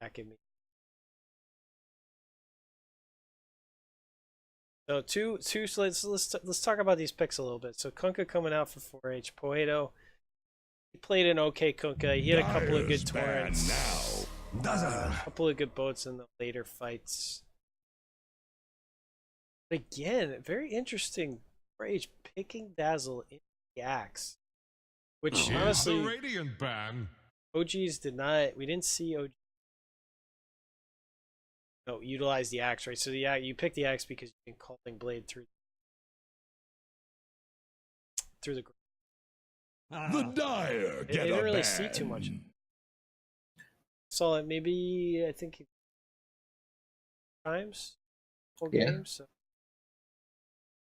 Back at me. So so let's talk about these picks a little bit. So Kunkka coming out for 4H. Poeto, he played an okay Kunkka. He had a couple of good Dyer's banned torrents. now. A couple of good boats in the later fights. But again, very interesting. 4H picking Dazzle in the axe, which Here's the honestly Radiant ban. OGs did not. We didn't see OG. No, utilize the axe, right? So you pick the axe because you can calling blade through the. The Dyer They get didn't a really ban. see too much. Saw it maybe, I think, times whole Yeah. game. So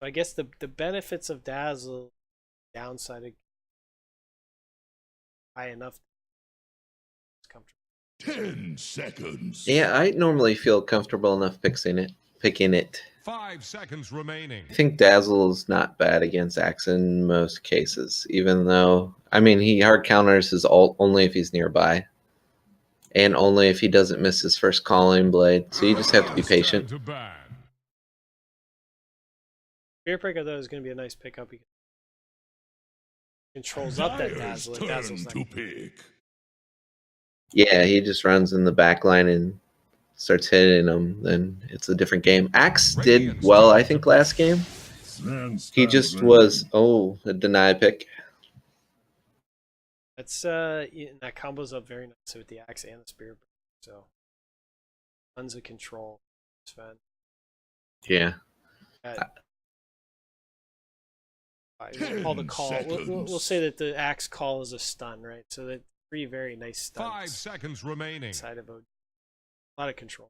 I guess the benefits of Dazzle, downside of high enough. It's comfortable. 10 seconds. Yeah, I normally feel comfortable enough picking it. 5 seconds remaining. I think Dazzle is not bad against Axe in most cases, even though, I mean, he hard counters his ult only if he's nearby. and only if he doesn't miss his first calling blade. So you just have to be It's turn patient. to ban. Spirit Breaker, though, is going to be a nice pickup. He controls up that Dyer's Dazzle. turn Dazzle's not to pick. Yeah, he just runs in the back line and starts hitting them. Then it's a different game. Axe did Radiant's well, turn I to think, pick. last game. He just was a deny pick. That's that combos up very nicely with the Axe and the Spirit Breaker. So tons of control, Sven. Yeah. We'll call the call. We'll say that the Axe call is a stun, right? So that 3 very nice stuns. 5 seconds remaining. Side of a lot of control.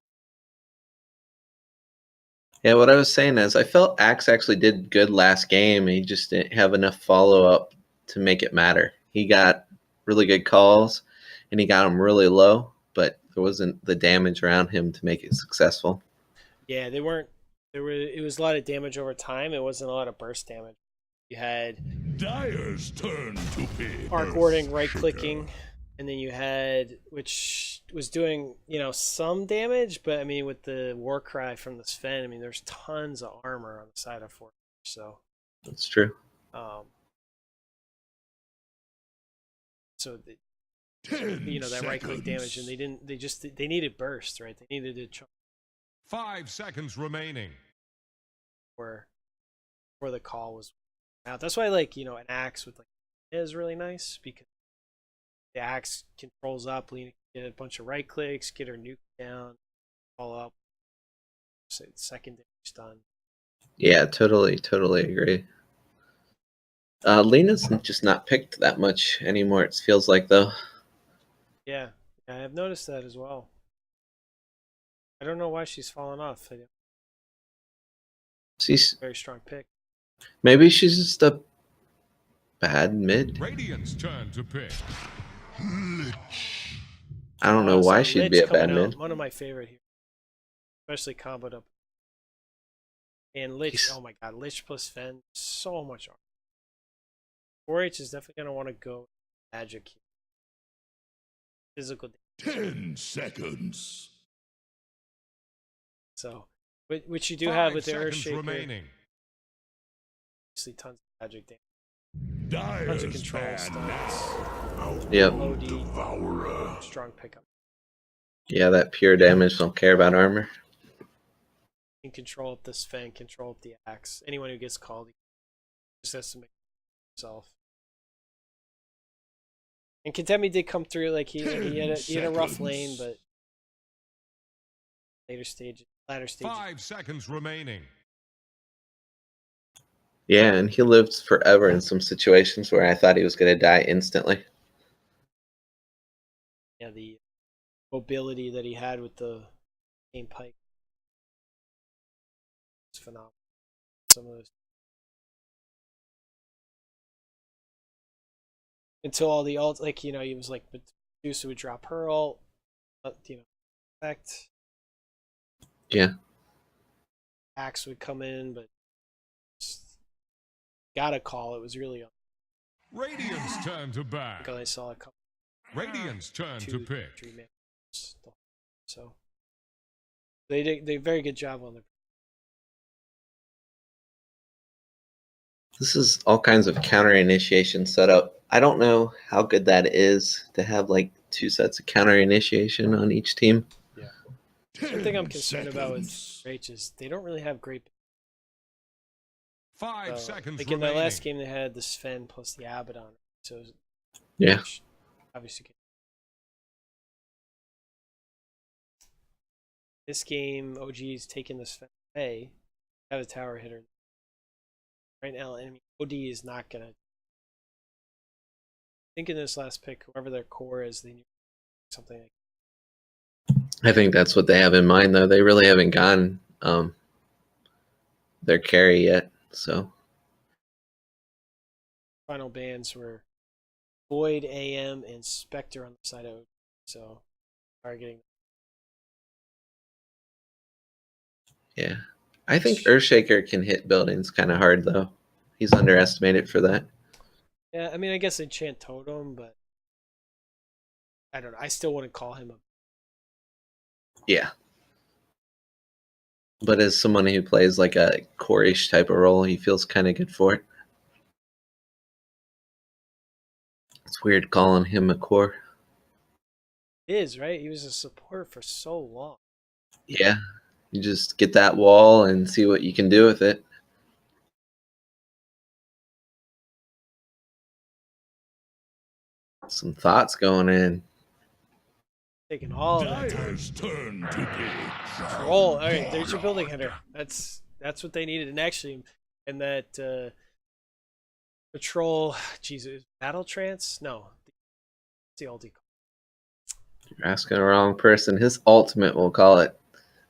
Yeah, what I was saying is I felt Axe actually did good last game. He just didn't have enough follow-up to make it matter. He got really good calls, and he got them really low, but there wasn't the damage around him to make it successful. Yeah, they weren't. It was a lot of damage over time. It wasn't a lot of burst damage. You had Dyer's turn to pick. arc warding, right clicking, and then you had, which was doing some damage, but I mean with the war cry from the Sven, I mean there's tons of armor on the side of Forge, so That's true. So the, 10 that right click damage, and they needed burst, right? They needed to 5 seconds remaining. where the call was out. That's why an Axe with is really nice, because the Axe controls up, Lena can get a bunch of right clicks, get her nuke down, all up, say secondary stun. Yeah, totally agree. Lena's just not picked that much anymore, it feels like, though. Yeah, I have noticed that as well. I don't know why she's fallen off. She's Very strong pick. maybe she's just a bad mid. Radiant's turn to pick. I don't know why she'd be a bad mid. One of my favorite here, especially comboed up. And Lich, oh my god, Lich plus Fen, so much armor. 4H is definitely gonna want to go magic here. Physical damage. 10 seconds. So, which you do 5 have with the seconds Earthshaker. remaining. Obviously, tons of magic damage. Tons Dyer's of control ban stuns. now. Yep. OD, Devourer. strong pickup. Yeah, that pure damage, don't care about armor. You can control up the Sven, control up the Axe. Anyone who gets called just has to make himself. And Contemi did come through, he had a rough lane, but latter stage. 5 seconds remaining. Yeah, and he lived forever in some situations where I thought he was going to die instantly. Yeah, the mobility that he had with the game pike is phenomenal. Some of those until all the ults, he was Medusa would drop her ult, effect. Yeah. Axe would come in, but got a call. It was really Radiant's turn to ban. because I saw a couple. Radiant's turn to pick. 3 minutes. So they did a very good job on their. This is all kinds of counter initiation setup. I don't know how good that is to have 2 sets of counter initiation on each team. Yeah. One thing I'm concerned about with Rach is they don't really have great. 5 seconds in remaining. the last game, they had the Sven plus the Abaddon. So Yeah. obviously. This game, OG's taking the Sven away. Have a tower hitter. Right now, OD is not gonna. I think in this last pick, whoever their core is, they need something like. I think that's what they have in mind, though. They really haven't gotten their carry yet. So Final bans were Void, AM, and Spectre on the side of OD. So targeting. yeah, I think Earthshaker can hit buildings kind of hard, though. He's underestimated for that. Yeah, I mean, I guess enchant totem, but I don't know. I still wouldn't call him a Yeah. But as someone who plays like a core-ish type of role, he feels kind of good for it. It's weird calling him a core. It is, right? He was a support for so long. Yeah. You just get that wall and see what you can do with it. Some thoughts going in. Taking all of that time. Dyer's turn to dig. Roll. All right, there's your building hitter. That's what they needed. And actually, and that patrol. Jesus, battle trance? No, it's the ulti. You're asking the wrong person. His ultimate, we'll call it,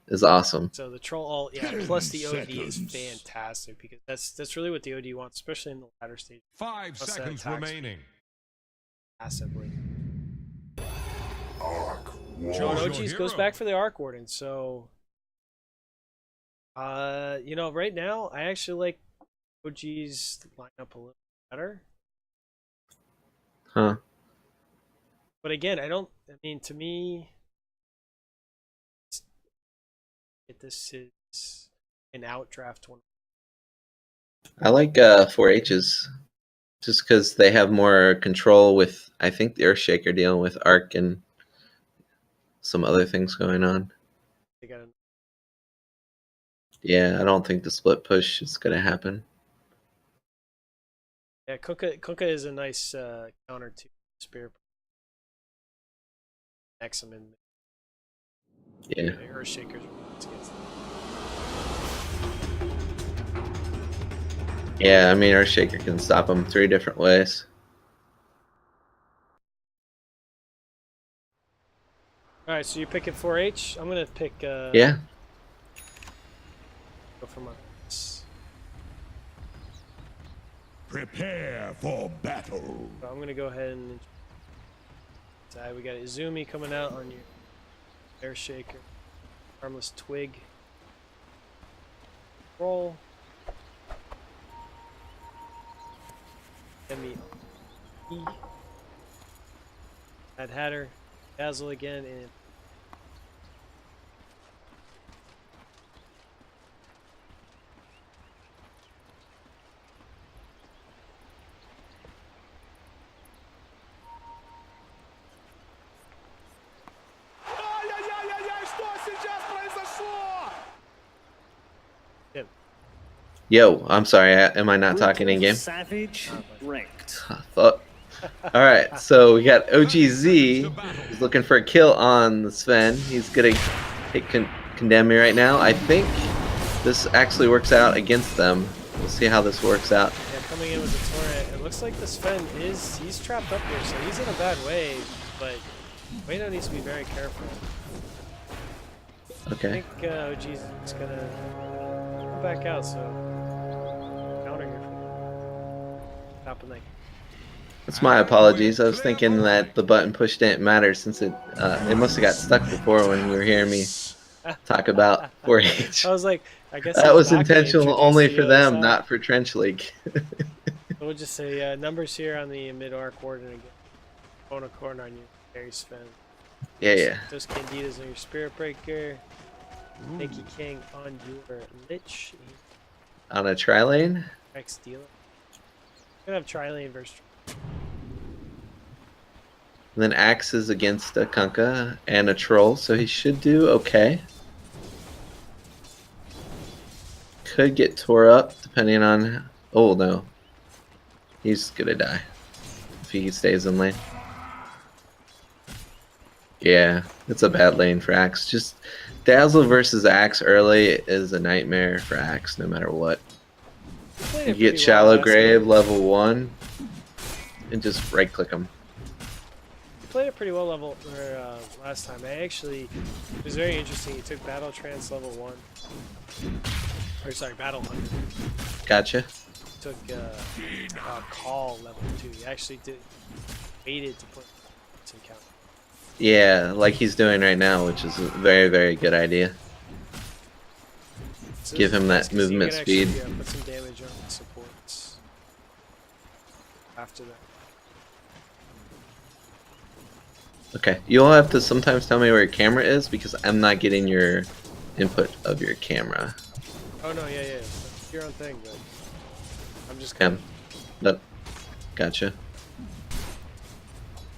is awesome. So the troll ult, yeah, plus the 10 OD is seconds. fantastic because that's really what the OD wants, especially in the latter stage. 5 Plus that seconds attack speed. remaining. Passively. Arc John Choose your OGs goes hero. back for the Arc Warden, so you know, right now I actually like OGs line up a little better. Huh. But again, I mean, to me, this is an outdraft one. I like 4Hs just because they have more control with, I think, the Earthshaker dealing with Arc and some other things going on. They got Yeah, I don't think the split push is going to happen. yeah, Kunkka is a nice counter to Spear. Maxim and Yeah. the Earthshakers against them. Yeah, I mean, Earthshaker can stop him 3 different ways. All right, so you're picking 4H. I'm gonna pick. Yeah. Go for my. Prepare for battle. So I'm gonna go ahead and. We got Izumi coming out on your Earthshaker, Harmless Twig. Roll. Demi. Mad Hatter, Dazzle again, and Tim. Yo, I'm sorry. Am I not talking in game? Savage wrecked. Fuck. All right, so we got OGZ. He's looking for a kill on the Sven. He's gonna hit condemn me right now. I think this actually works out against them. We'll see how this works out. Yeah, coming in with the torrent. It looks like the Sven he's trapped up here, so he's in a bad way, but Wayno needs to be very careful. I Okay. think OG's is gonna come back out, so counter here for top of the night. That's my apologies. I was thinking that the button push didn't matter since it must have got stuck before when you were hearing me talk about 4H. I was like, I guess That it's was back to intentional introduce only the for other them, side. not for Trench League. We'll just say numbers here on the mid arc warden again. Bona corner on your Fairy Sven. Yeah. Those Candidas on your Spirit Breaker. Nikki King on your Lich. On a tri-lane? X dealer. Gonna have Trilane versus. Then Axe is against a Kunkka and a Troll, so he should do okay. Could get tore up depending on. Oh no, he's gonna die if he stays in lane. Yeah, it's a bad lane for Axe. Just Dazzle versus Axe early is a nightmare for Axe, no matter what. You get Shallow Grave level 1 and just right click him. Played it pretty well last time. It was very interesting. He took Battle Trance level 1. Or sorry, Battle Hunter. Gotcha. Took Call level 2. He actually waited to put some count. Yeah, like he's doing right now, which is a very, very good idea. So Give this is him nice that 'cause you movement can actually, speed. put some damage on the supports after that. Okay, you'll have to sometimes tell me where your camera is because I'm not getting your input of your camera. Oh no, yeah. It's your own thing, but I'm just Okay, kind of but gotcha.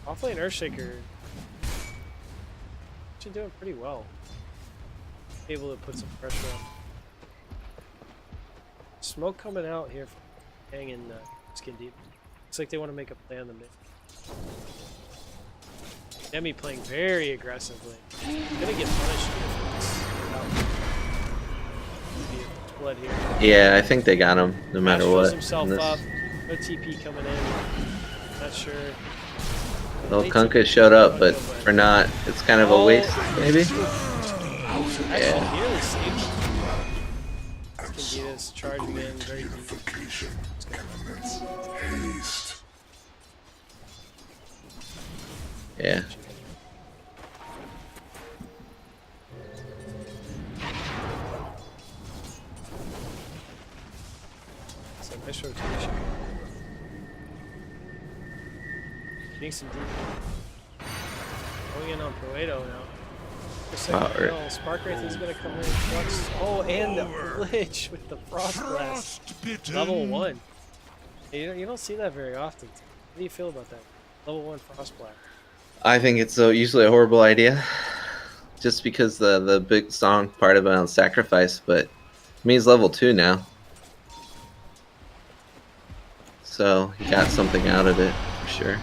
offlane Earthshaker. Actually doing pretty well. Able to put some pressure on. Smoke coming out here from hanging skin deep. Looks like they want to make a play on the mid. Demi playing very aggressively. Gonna get punished here for this. Blood here. Yeah, I think they got him no matter Ash what. fills himself in this. up. No TP coming in. Not sure. Well, They Kunkka took showed up, Kunkka, but for not, it's kind of a waste, maybe. Actually, nearly saved him. Candida's charging in very deep. Unification. Elements. Haste. Yeah. So nice rotation. Getting some deep. Going in on Proeto now. Wow, Spark Wraith is gonna come in. Flux. Oh, and the glitch with the Frost Blast. Frostbitten. Level 1. You don't see that very often. How do you feel about that? Level 1 Frost Blast. I think it's usually a horrible idea, just because the big song part about sacrifice, but I mean, he's level 2 now. So he got something out of it, for sure.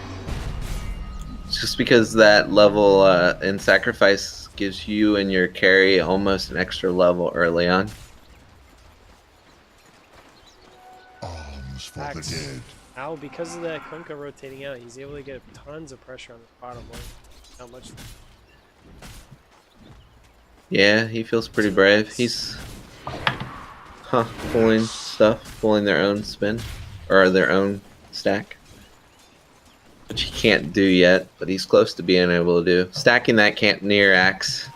Just because that level in sacrifice gives you and your carry almost an extra level early on. Arms for Axe. the dead. Now, because of that Kunkka rotating out, he's able to get tons of pressure on the bottom lane. Not much. Yeah, he feels pretty brave. He's pulling stuff, pulling their own spin, or their own stack. Which he can't do yet, but he's close to being able to do. Stacking that camp near axe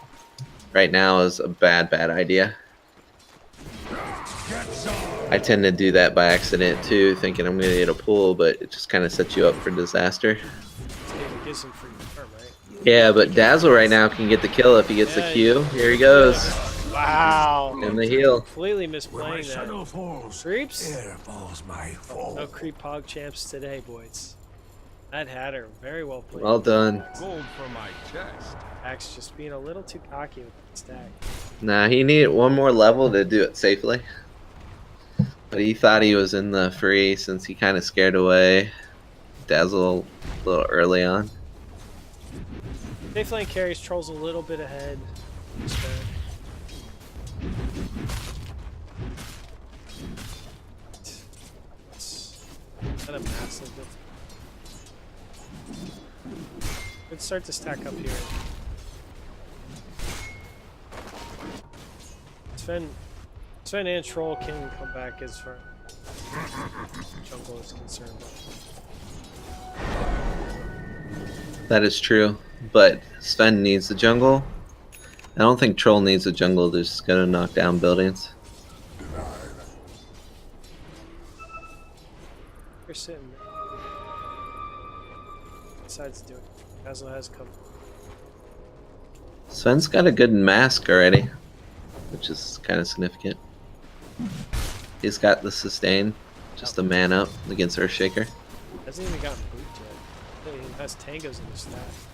right now is a bad idea. I tend to do that by accident too, thinking I'm going to get a pull, but it just kind of sets you up for disaster. It gives him free farm, right? Yeah, but Dazzle right now can get the kill if he gets the Yeah, Q. Here he goes. Wow! And the heal. Completely misplaying that. falls, Creeps? there falls my foe. No creep hog champs today, boys. That Hatter, very well played. Well done. Gold for my chest. Axe just being a little too cocky with that stack. Nah, he needed one more level to do it safely. But he thought he was in the free since he kind of scared away Dazzle a little early on. Safe lane carries trolls a little bit ahead. Is that a massive difference? Let's start to stack up here. Sven and Troll can come back as far as jungle is concerned. That is true, but Sven needs the jungle. I don't think Troll needs a jungle that's just gonna knock down buildings. You're sitting there. Besides doing it, Basil has come. Sven's got a good mask already, which is kind of significant. He's got the sustain, just a man up against Earthshaker. Hasn't even gotten booped yet. He has tangos in his staff.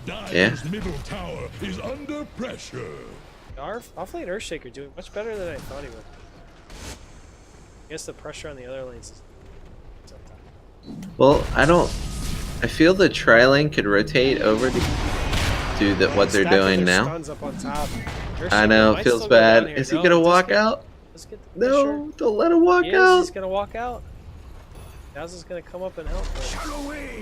Dyer's middle tower is under pressure. Offlane Earthshaker doing much better than I thought he would. I guess the pressure on the other lanes is Well, I feel the tri-lane could rotate over to do what they're doing now. Stuns up on top. I know, Might feels still go down bad. here. Is he No, gonna just walk get- out? Let's get the pressure. No, don't let him walk He is, out. he's gonna walk out. Dazzle's gonna come up and help.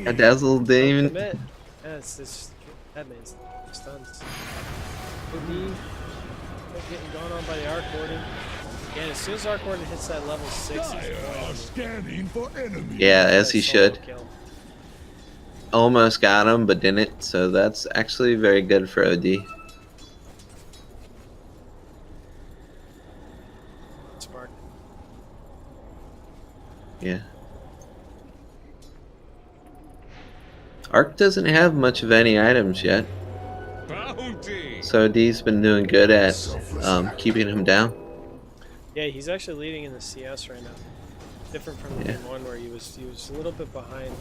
A Dazzle didn't even. Commit. Yeah, it's that man's stuns. OD getting gone on by the Arc Warden. Again, as soon as Arc Warden hits that level 6, he's Dyer are going. scanning for enemies. Yeah, as he Solo should. kill. Almost got him, but didn't. So that's actually very good for OD. Spark. Yeah. Arc doesn't have much of any items yet, Bounty. so D's been doing good at keeping him down. Yeah, he's actually leading in the CS right now. Different from Yeah. game 1 where he was a little bit behind.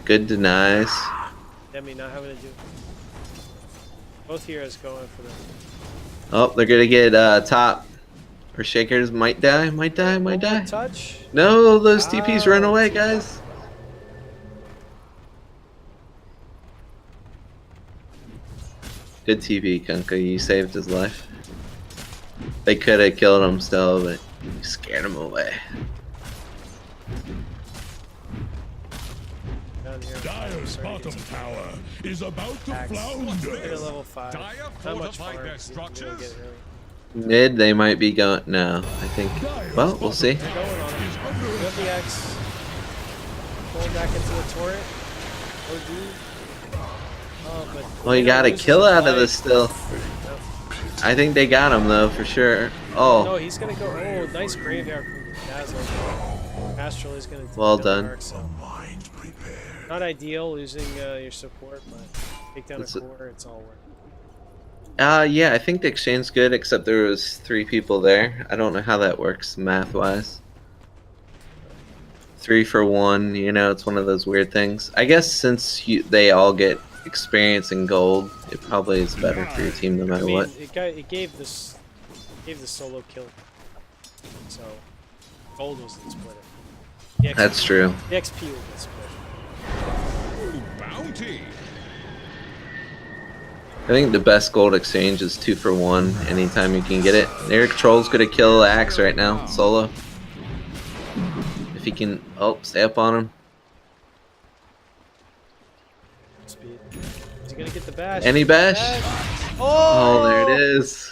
Good denies. Demi not having to do. Both heroes going for the. Oh, they're gonna get top. Or Shakers might die, might die, might One more die. touch. No, those TPs run Wow. away, guys. Good TP, Kunkka. You saved his life. They could have killed him still, but you scared him away. Down here. Dire's Starting to bottom get tower is about to Hit a flounder. level 5. Dire Not much fortified farm. their 'Cause you can really structures. get it early. Mid, they might be going. No, I think. Well, we'll see. They're going on it. Got the X. Going back into the turret. OD. Oh, but Well, you got a kill out of this still. I think they got him though for sure. No, Oh, he's gonna go. Oh, nice graveyard from Dazzle. Astral is gonna. Well kill the done. Arc, so Mind prepared. not ideal losing your support, but take down a It's a- core. It's all worth. yeah, I think the exchange's good, except there was 3 people there. I don't know how that works math-wise. 3 for 1, you know, it's one of those weird things. I guess since they all get experience in gold, it probably is better for your team no I matter mean, what. it gave this the solo kill. So gold wasn't split. The XP, That's true. The XP will get split. Ooh, bounty. I think the best gold exchange is 2 for 1 anytime you can get it. Eric Troll's gonna kill Axe right now, solo. If he can, oh, stay up on him. Speed. Is he gonna get the bash? Any bash? Oh, Oh, there it is.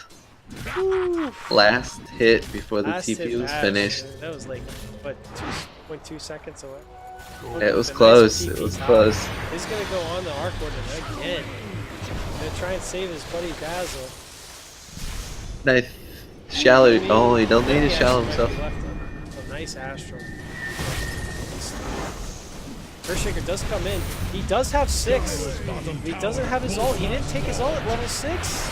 Woo. Last hit before the Last hit TP was bash. finished. That was like what 2.2 seconds away. It was A nice close. TP It was top. close. He's gonna go on the Arc Warden again. Gonna try and save his buddy Dazzle. Nice. Shallow. Oh, he don't need to shallow himself. A nice Astral. Earthshaker does come in. He does have 6. He doesn't have his ult. He didn't take his ult at level 6.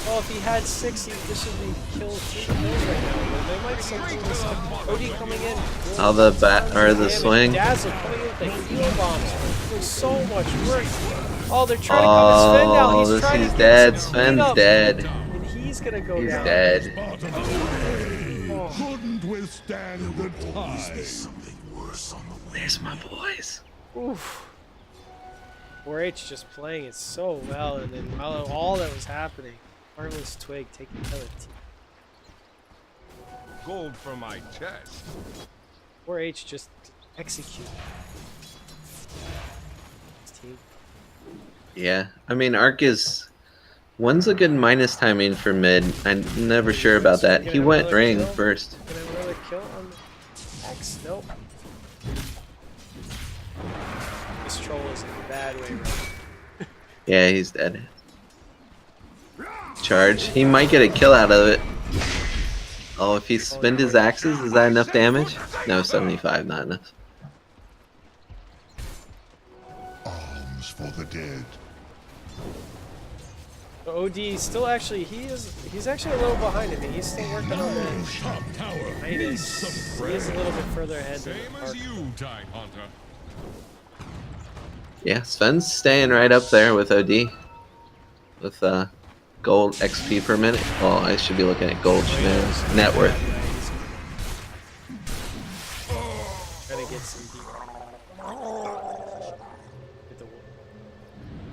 Well, if he had 6, this should be killed 3 kills right now. But they might something this OD coming in. Oh, the bat or the Damage. swing. Dazzle coming in with the heal bombs. Doing so much work. Oh, they're trying to come at Sven now. Oh, He's trying he's to dead. get some clean Sven's up. dead. And he's gonna go He's down. dead. Bottom tower couldn't withstand the tide. There's my boys. Oof. 4H just playing it so well, and then while all that was happening, Harmless Twig taking another team. Gold from my chest. 4H just executed. His team. Yeah, I mean, Arc is. When's a good minus timing for mid? I'm never sure about that. He went ring first. Gonna have another kill on the X. Nope. This troll is in a bad way right now. Yeah, he's dead. Charge. He might get a kill out of it. Oh, if he spent his axes, is that enough damage? No, 75, not enough. Alms for the dead. The OD still actually he's actually a little behind him. He's still working on the Top tower needs minus. some He is a bread. little bit further ahead than Same Arc. as you, Tide Hunter. Yeah, Sven's staying right up there with OD. With gold XP per minute. Oh, I should be looking at gold shenanigans. Net worth. Trying to get some deep. Get the wool.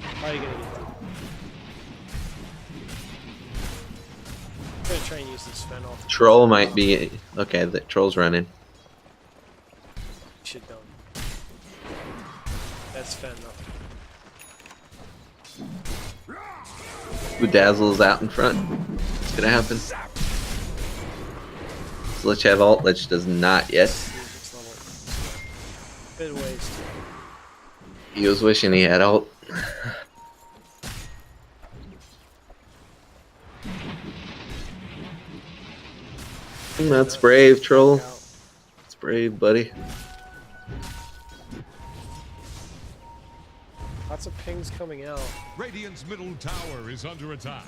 Probably gonna get deep. I'm gonna try and use this Sven off. Troll might be okay. The troll's running. Should know. That's Sven though. Dazzle's out in front. What's gonna happen? Does Lich have ult? Lich does not yet. It's level. Good ways to. He was wishing he had ult. That's brave, troll. It's brave, buddy. Lots of pings coming out. Radiant's middle tower is under attack.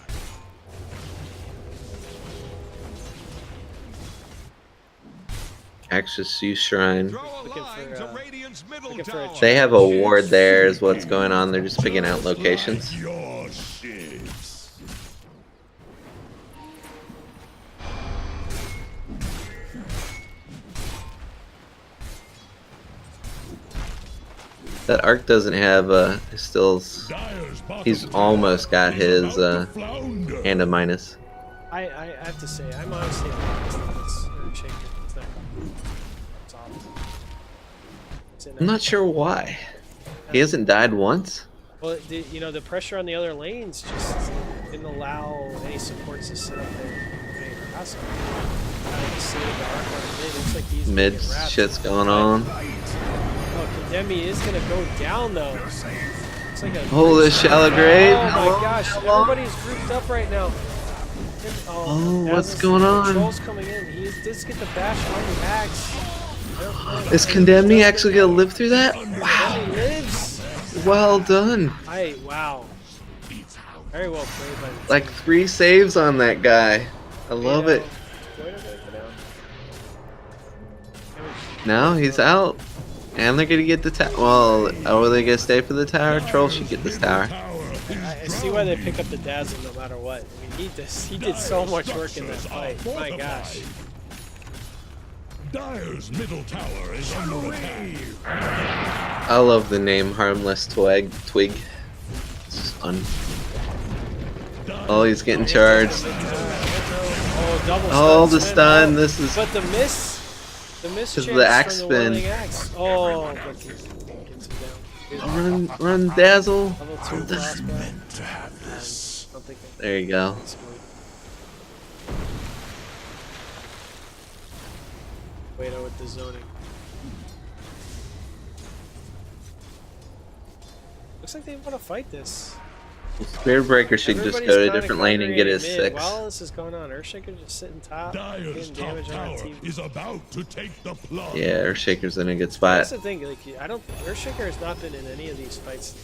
Access Sea Shrine. Draw a Looking line for, to Radiant's middle looking for a tower. They have a ward there is what's going on. They're just picking out locations. Your ships. That Arc doesn't have still. Dire's bottom He's tower almost got is his about to flounder. hand of minus. I have to say, I'm honestly amazed that it's Earthshaker. It's not it's awful. It's in I'm not sure why. He hasn't died once. Well, you know, the pressure on the other lanes just didn't allow any supports to sit up there. Any harassment. Looks like he's Mid gonna get wrapped. shit's going on. Oh, Condemni is gonna go down though. It's like a Oh, this shallow grave. Oh my Hello? gosh, Hello? everybody's grouped up right now. Oh, what's Dazzle's- going on? Troll's coming in. He does get the bash on the axe. I don't know. Is Condemni actually gonna live through that? Condemni Wow. lives. Well done. Wow. Very well played by the Like 3 saves on that guy. I love it. No, he's out. And they're gonna get the tower. Well, are they gonna stay for the tower? Troll should get this tower. I see why they pick up the Dazzle no matter what. I mean, he did so much work in that fight. My gosh. Dire's middle tower is under attack. I love the name Harmless Twig. It's just fun. Oh, he's getting charged. Oh, double Oh, the spin. stun. Oh, This is. But the miss Because chance of the axe from the spin. whirling axe. Oh, but he gets him down. Run, Dazzle. Level 2 crossbow. To have this. I don't think that- There you go. that's good. Wait with the zoning. Looks like they want to fight this. Spirit Breaker should just go to a different lane and get his mid. 6. While this is going on, Earthshaker just sitting top, Dire's getting top damage on that tower TV. is about to take the plunge. Yeah, Earthshaker's in a good That's spot. the thing. Like, I don't. Earthshaker has not been in any of these fights.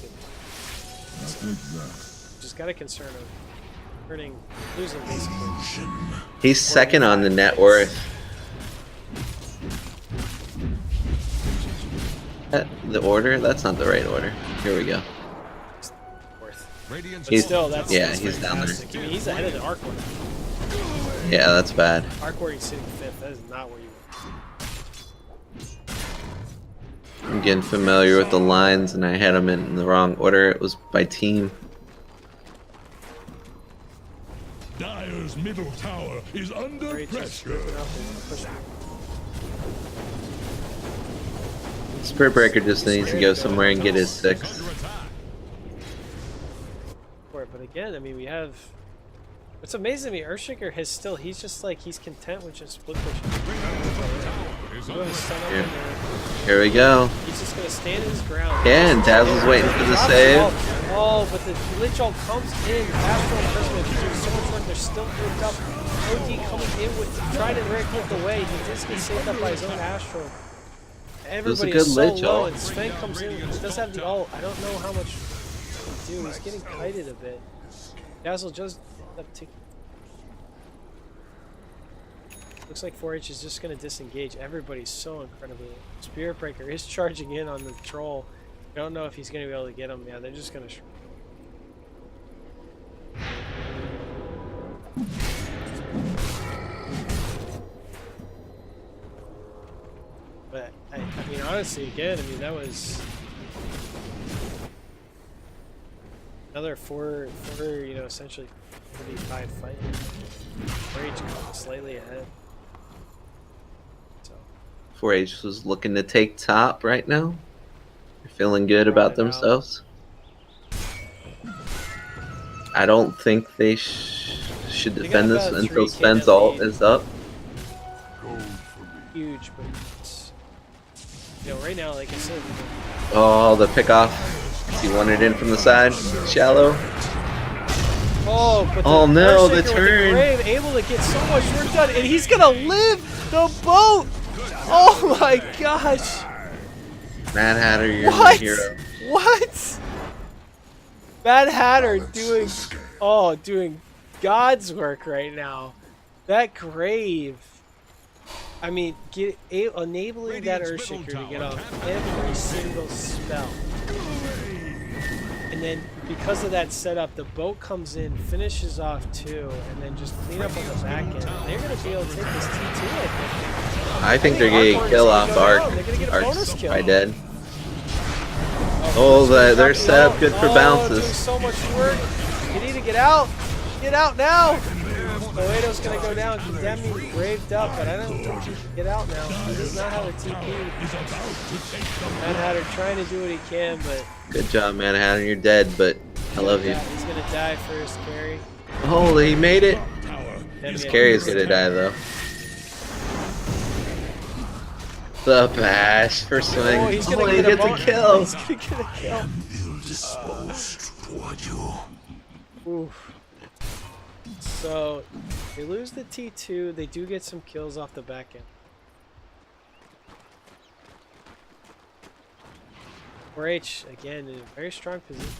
Just got a concern of losing basically. He's second on the net worth. The order? That's not the right order. Here we go. Worth. Radiant's But still, that's yeah, that's he's down there. fantastic. I mean, he's ahead of the Arc Ward. Yeah, that's bad. Arc Ward sitting 5th. That is not where you want. I'm getting familiar with the lines, and I had them in the wrong order. It was by team. Dire's middle tower is under Great job. pressure. They want to push it. Spirit Breaker just needs to go somewhere and get his 6. under attack. For it. But again, I mean, we have. What's amazing to me, Earthshaker has still. He's just like he's content with just split pushing. Is Go under and stun up Here. in there. Here we go. He's just gonna stand his ground. Yeah, and Dazzle's waiting for the Drops save. all. Oh, but the Lich Ult comes in. Astral Imprisonment is doing so much work. They're still grouped up. OD coming in with trying to very quick away. He just gets saved up by his own Astral. Everybody good is so Lich low, Ult. and Sven comes in. He does have the ult. I don't know how much he can do. He's getting kited a bit. Dazzle just up to. Looks like 4H is just going to disengage. Everybody's so incredibly. Spirit Breaker is charging in on the troll. I don't know if he's going to be able to get him. Yeah, they're just going to. But I mean, honestly, again, I mean that was another four, you know, essentially 45 fight. 4H slightly ahead. 4H was looking to take top right now. They're feeling good about themselves. I don't think they should defend this about until 3K Sven's ult lead. is up. Huge, but it's, you know, right now, like I said, Oh, the pick off. He wanted in from the side. Shallow. oh, but Oh, no, the Earthshaker with turn. Grave able to get so much work done, and he's gonna live the boat. Oh my gosh! Mad Hatter, you're my What? hero. What? Mad Hatter doing, doing God's work right now. That grave. I mean, enabling that Earthshaker to get off every single spell. And then, because of that setup, the boat comes in, finishes off 2, and then just clean up on the back end. They're going to be able to take this T2, I think. I think they're getting a kill off Arc. Arc's probably dead. Oh, they're set up good for bounces. Doing so much work. You need to get out. Get out now. Boedo's gonna go down. Condemning braved up, but I don't think he can get out now. He does not have a TP. Mad Hatter trying to do what he can, but Good job, Mad Hatter. You're dead, but I love you. he's gonna die for his carry. Oh, he made it. His carry is gonna die though. The pass for swing. Oh, he's gonna he get gets a kill. He's gonna get a kill. Oof. So they lose the T2. They do get some kills off the back end. 4H again in a very strong position.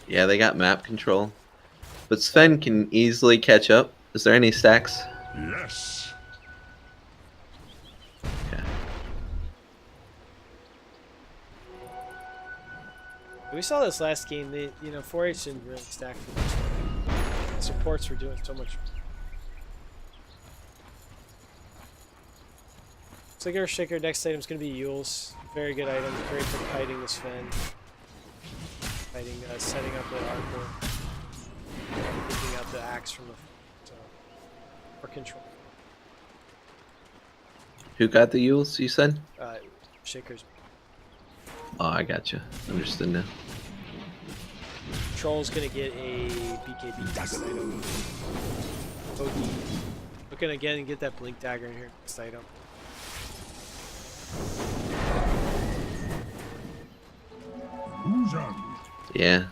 Yeah, they got map control. But Sven can easily catch up. Is there any stacks? Yes. Okay. We saw this last game. 4H didn't really stack for much. The supports were doing so much. Looks like Earthshaker next item is going to be Yule's. Very good item. Great for kiting this Sven. Kiting, setting up the armor. Picking out the axe from the for control. Who got the Yules, you said? Shakers. Oh, I gotcha. Understood now. Troll's gonna get a BKB next item. OD. Looking again and get that blink dagger in here next item. Yeah.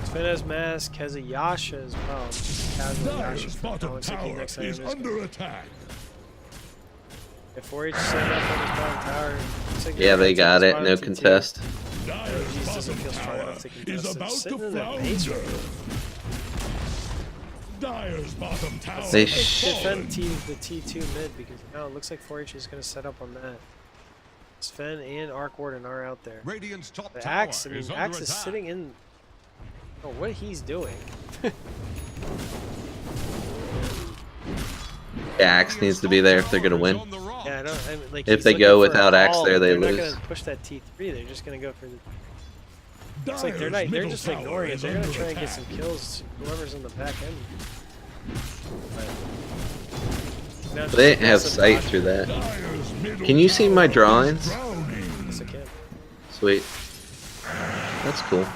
Sven has mask, has a Yasha as well. Casual Yasha. Dire's bottom Looks like the tower next item is is under attack. If 4H set up on his bottom tower. Looks like Yeah, they they're got it. bottom No T2. contest. Dire's He doesn't bottom feel strong tower enough to contest is it. about to Sitting in that base flounder. right Dire's bottom tower They has fallen. defend the T2 mid because now it looks like 4H is going to set up on that. Sven and Arc Warden are out there. Radiant's top The tower Axe, is under Axe is attack. sitting in. Oh, what he's doing. Yeah, Axe needs to be there if they're gonna win. Yeah, I don't. Like, If he's they looking go for a without Axe call, there, but they they're lose. not gonna push that T3. They're just gonna go for the. It's like they're Dire's not. They're middle just tower ignoring it. is They're gonna under try and get attack. some kills. Whoever's in the back end. But now They just didn't have aggressive sight dodge. through that. Dire's middle Can you see my tower drawings? is drowning. Yes, I can. Sweet. That's cool.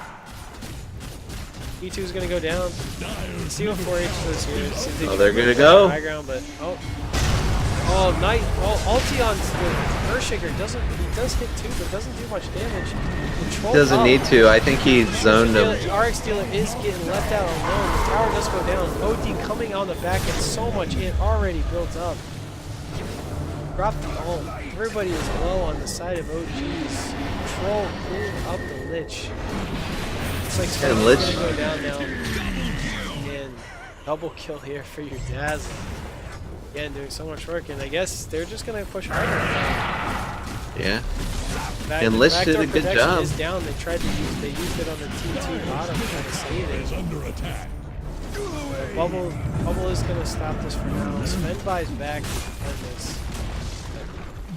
E2 is gonna go down. Dire's See what 4H does here. See if they Oh, can they're bring gonna that go. High ground, but nice. Ulti the Earthshaker doesn't. He does hit too, but doesn't do much damage. Control Doesn't up. need to. I think he zoned him. RX dealer is getting left out alone. The tower does go down. OD coming on the back end. So much it already built up. Drop the ult. Everybody is low on the side of OG's. Troll cleaning up the Lich. It's like And Sven's Lich- gonna go down now. And double kill here for your Dazzle. Again, doing so much work, and I guess they're just gonna push harder. Yeah. Back, And Lich backdoor did a good protection job. is down. They tried to use. They used it on the T2 bottom to try to save is it. under attack. Bubble is gonna stop this for now. Sven buys back to defend this.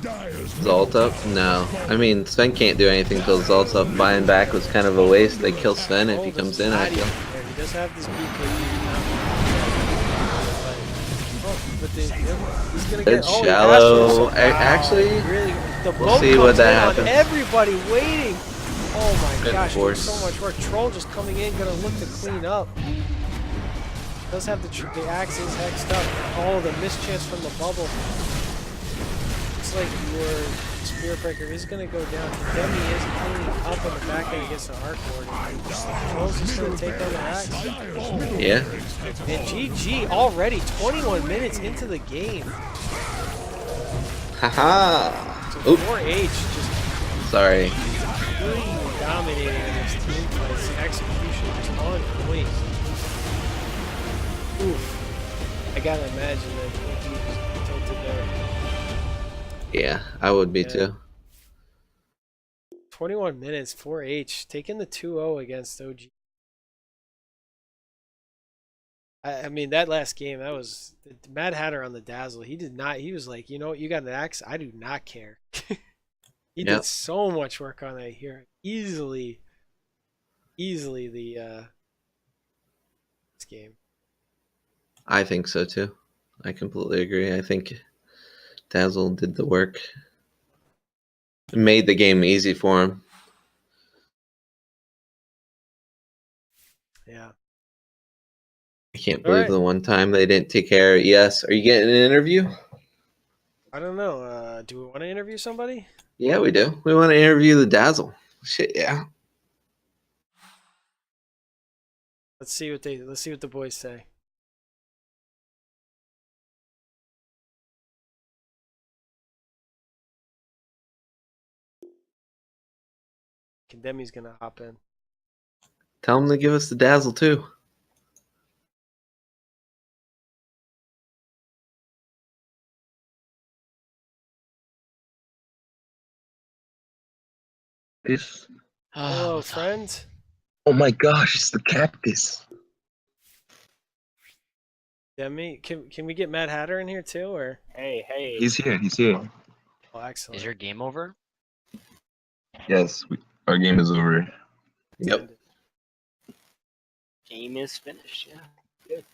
Dire's Zalt up? No. I mean, Sven can't do anything till Zalt's up. Buying back was kind of a waste. They kill Sven if he comes in, I feel. He does have this BKB. But he's gonna It's get shallow. Wow. Actually, Really, the we'll boat see comes what that in on happens. everybody waiting. Oh my Good gosh, doing force. so much work. Troll just coming in, gonna look to clean up. Does have the axes hexed up. Oh, the mischance from the bubble. Looks like your Spirit Breaker is gonna go down. Demi is cleaning up on the back end against the Arc Warden. Troll's just gonna take on the axe. Yeah. And GG already 21 minutes into the game. Haha. So Oop. 4H just Sorry. really dominating in this team fight. His execution just on point. Oof. I gotta imagine that he was tilted there. Yeah, I would be Yeah. too. 21 minutes, 4H, taking the 2-0 against OG. I mean, that last game, that was Mad Hatter on the Dazzle. He did not, he was like, you know what, you got an axe? I do not care. He did so much work on that here. Easily the this game. I think so too. I completely agree. I think Dazzle did the work. It made the game easy for him. Yeah. I can't All believe right. the one time they didn't take care of ES. Are you getting an interview? I don't know. Do we want to interview somebody? Yeah, we do. We want to interview the Dazzle. Shit, yeah. Let's see what the boys say. Condemi's gonna hop in. Tell them to give us the Dazzle too. This. Hello, friend. Oh my gosh, it's the cactus. Demi, can we get Mad Hatter in here too, or? Hey. He's here. He's here. Oh, excellent. Is your game over? Yes, our game is over. Yep. Game is finished, yeah. Good.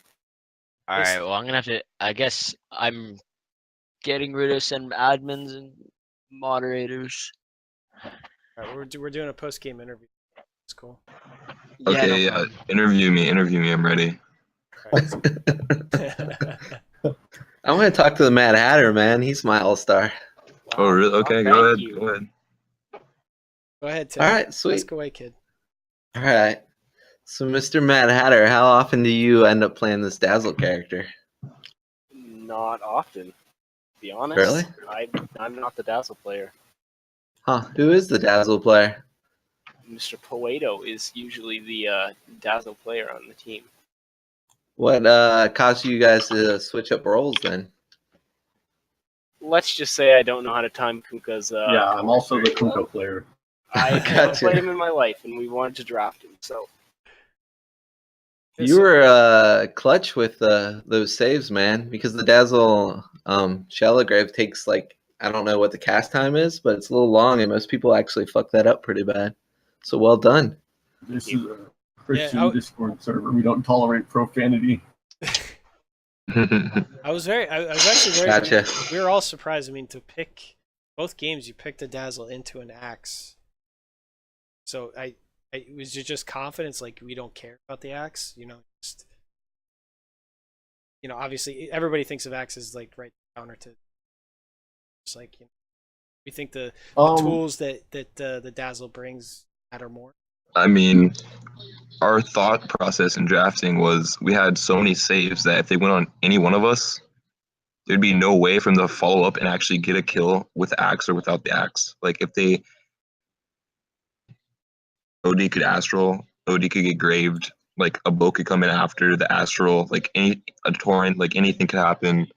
Alright, well, I'm gonna have to. I guess I'm getting rid of some admins and moderators. All right, we're doing a post game interview. It's cool. Okay, yeah. Interview me. I'm ready. All right, I want to talk to the Mad Hatter, man. He's my all-star. Oh, really? Okay, Thank go ahead. you. Go ahead. Go ahead, Tim. All right, sweet. Ask away, kid. All right. So, Mr. Mad Hatter, how often do you end up playing this Dazzle character? Not often, to be honest. Really? I'm not the Dazzle player. Huh? Who is the Dazzle player? Mr. Poeto is usually the Dazzle player on the team. What caused you guys to switch up roles then? Let's just say I don't know how to time Kuka's. Yeah, I'm also the Kuka player. I've never Gotcha. played him in my life, and we wanted to draft him, so. You were clutch with those saves, man, because the Dazzle Shellgrave takes like, I don't know what the cast time is, but it's a little long, and most people actually fuck that up pretty bad. So well done. This is a Christian Yeah, Discord server. We don't tolerate profanity. I was actually very. Gotcha. We were all surprised. I mean, to pick both games, you picked a Dazzle into an axe. So was it just confidence? Like, we don't care about the axe, just, obviously everybody thinks of axe as like right counter to, just like, we think the tools that the Dazzle brings matter more. I mean, our thought process in drafting was we had so many saves that if they went on any one of us, there'd be no way for them to follow up and actually get a kill with axe or without the axe. Like, if they OD could astral, OD could get graved, like a bow could come in after the astral, like a torrent, like anything could happen.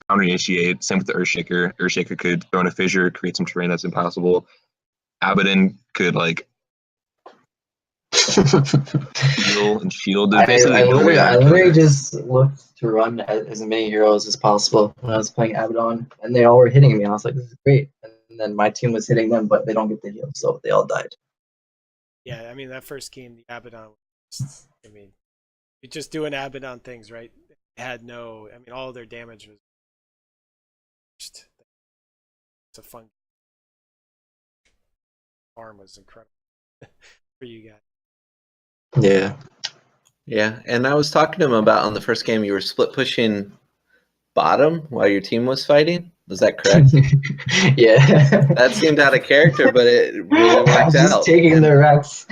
Counter initiate, same with the Earthshaker. Earthshaker could throw in a fissure, create some terrain that's impossible. Abaddon could like heal and shield. I No way literally just looked to run as many heroes as possible when I was playing Abaddon, and they all were hitting me. I was like, this is great. And then my team was hitting them, but they don't get the heal, so they all died. Yeah, I mean, that first game, the Abaddon, you're just doing Abaddon things, right? It had all their damage was just, it's a fun farm was incredible for you guys. Yeah. Yeah, and I was talking to him about on the first game you were split pushing bottom while your team was fighting. Was that correct? Yeah. That seemed out of character, but it really I worked was just out. taking the reps.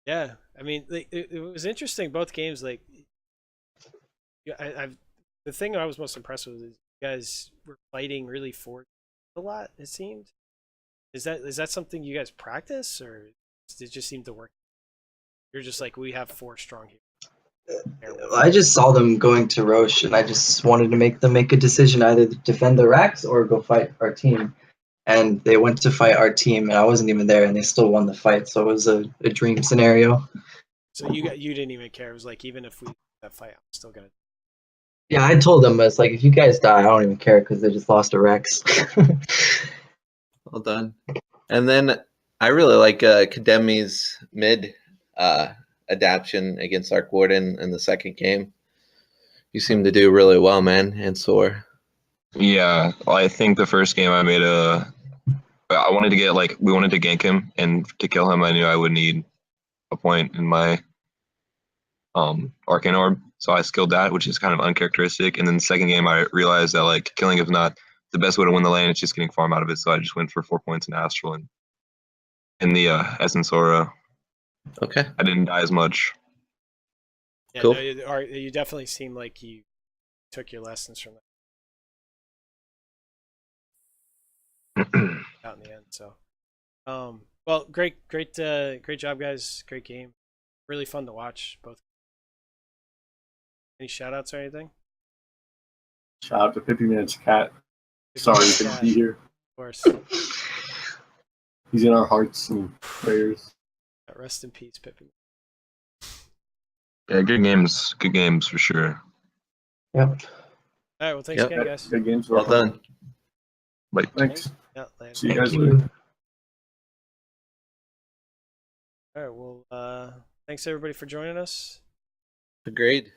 Yeah, I mean, it was interesting. Both games, like, yeah, I've the thing I was most impressed with is you guys were fighting really for a lot. It seemed. Is that something you guys practice, or does it just seem to work? You're just like, we have 4 strong here. I just saw them going to Roche, and I just wanted to make them make a decision, either defend the racks or go fight our team. And they went to fight our team, and I wasn't even there, and they still won the fight. So it was a dream scenario. So you didn't even care. It was like, even if we that fight, I'm still gonna. Yeah, I told them, it's like, if you guys die, I don't even care because they just lost to Rex. Well done. And then I really like Kademi's mid adaptation against Arc Warden in the second game. You seem to do really well, man, and Soar. Yeah, I think the first game I made I wanted to get we wanted to gank him, and to kill him I knew I would need a point in my Arcane Orb, so I skilled that, which is kind of uncharacteristic. And then the second game I realized that killing is not the best way to win the lane, it's just getting farm out of it, so I just went for 4 points in Astral and in the Essence Aura. Okay. I didn't die as much. Yeah, Cool. no, you definitely seem like you took your lessons from that out in the end. So, well, great job, guys. Great game. Really fun to watch. Both. Any shout outs or anything? Shout out to 50 Minutes Cat. Sorry he couldn't be here. Of course. He's in our hearts and prayers. Rest in peace, Pippin. Yeah, good games for sure. Yep. All right, well, thanks again, guys. Good games. Well done. Like, Thanks. Yeah, later. See you Thank guys you. later. All right, well, thanks everybody for joining us. Agreed.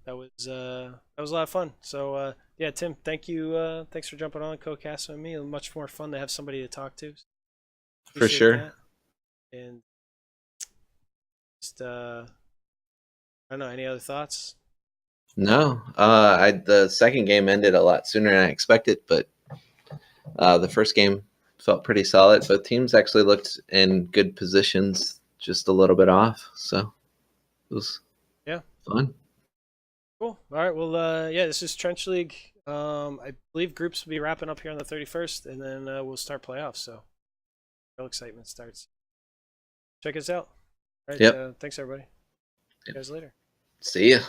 That was a lot of fun. So yeah, Tim, thank you. Thanks for jumping on co-cast with me. It was much more fun to have somebody to talk to. For sure. That. And just I don't know. Any other thoughts? No. The second game ended a lot sooner than I expected, but the first game felt pretty solid. Both teams actually looked in good positions, just a little bit off. So it was fun. Cool. All right. Well, yeah, this is Trench League. I believe groups will be wrapping up here on the 31st, and then we'll start playoffs. So real excitement starts. Check us out. All right. Yep. Thanks, everybody. See you guys later. See ya.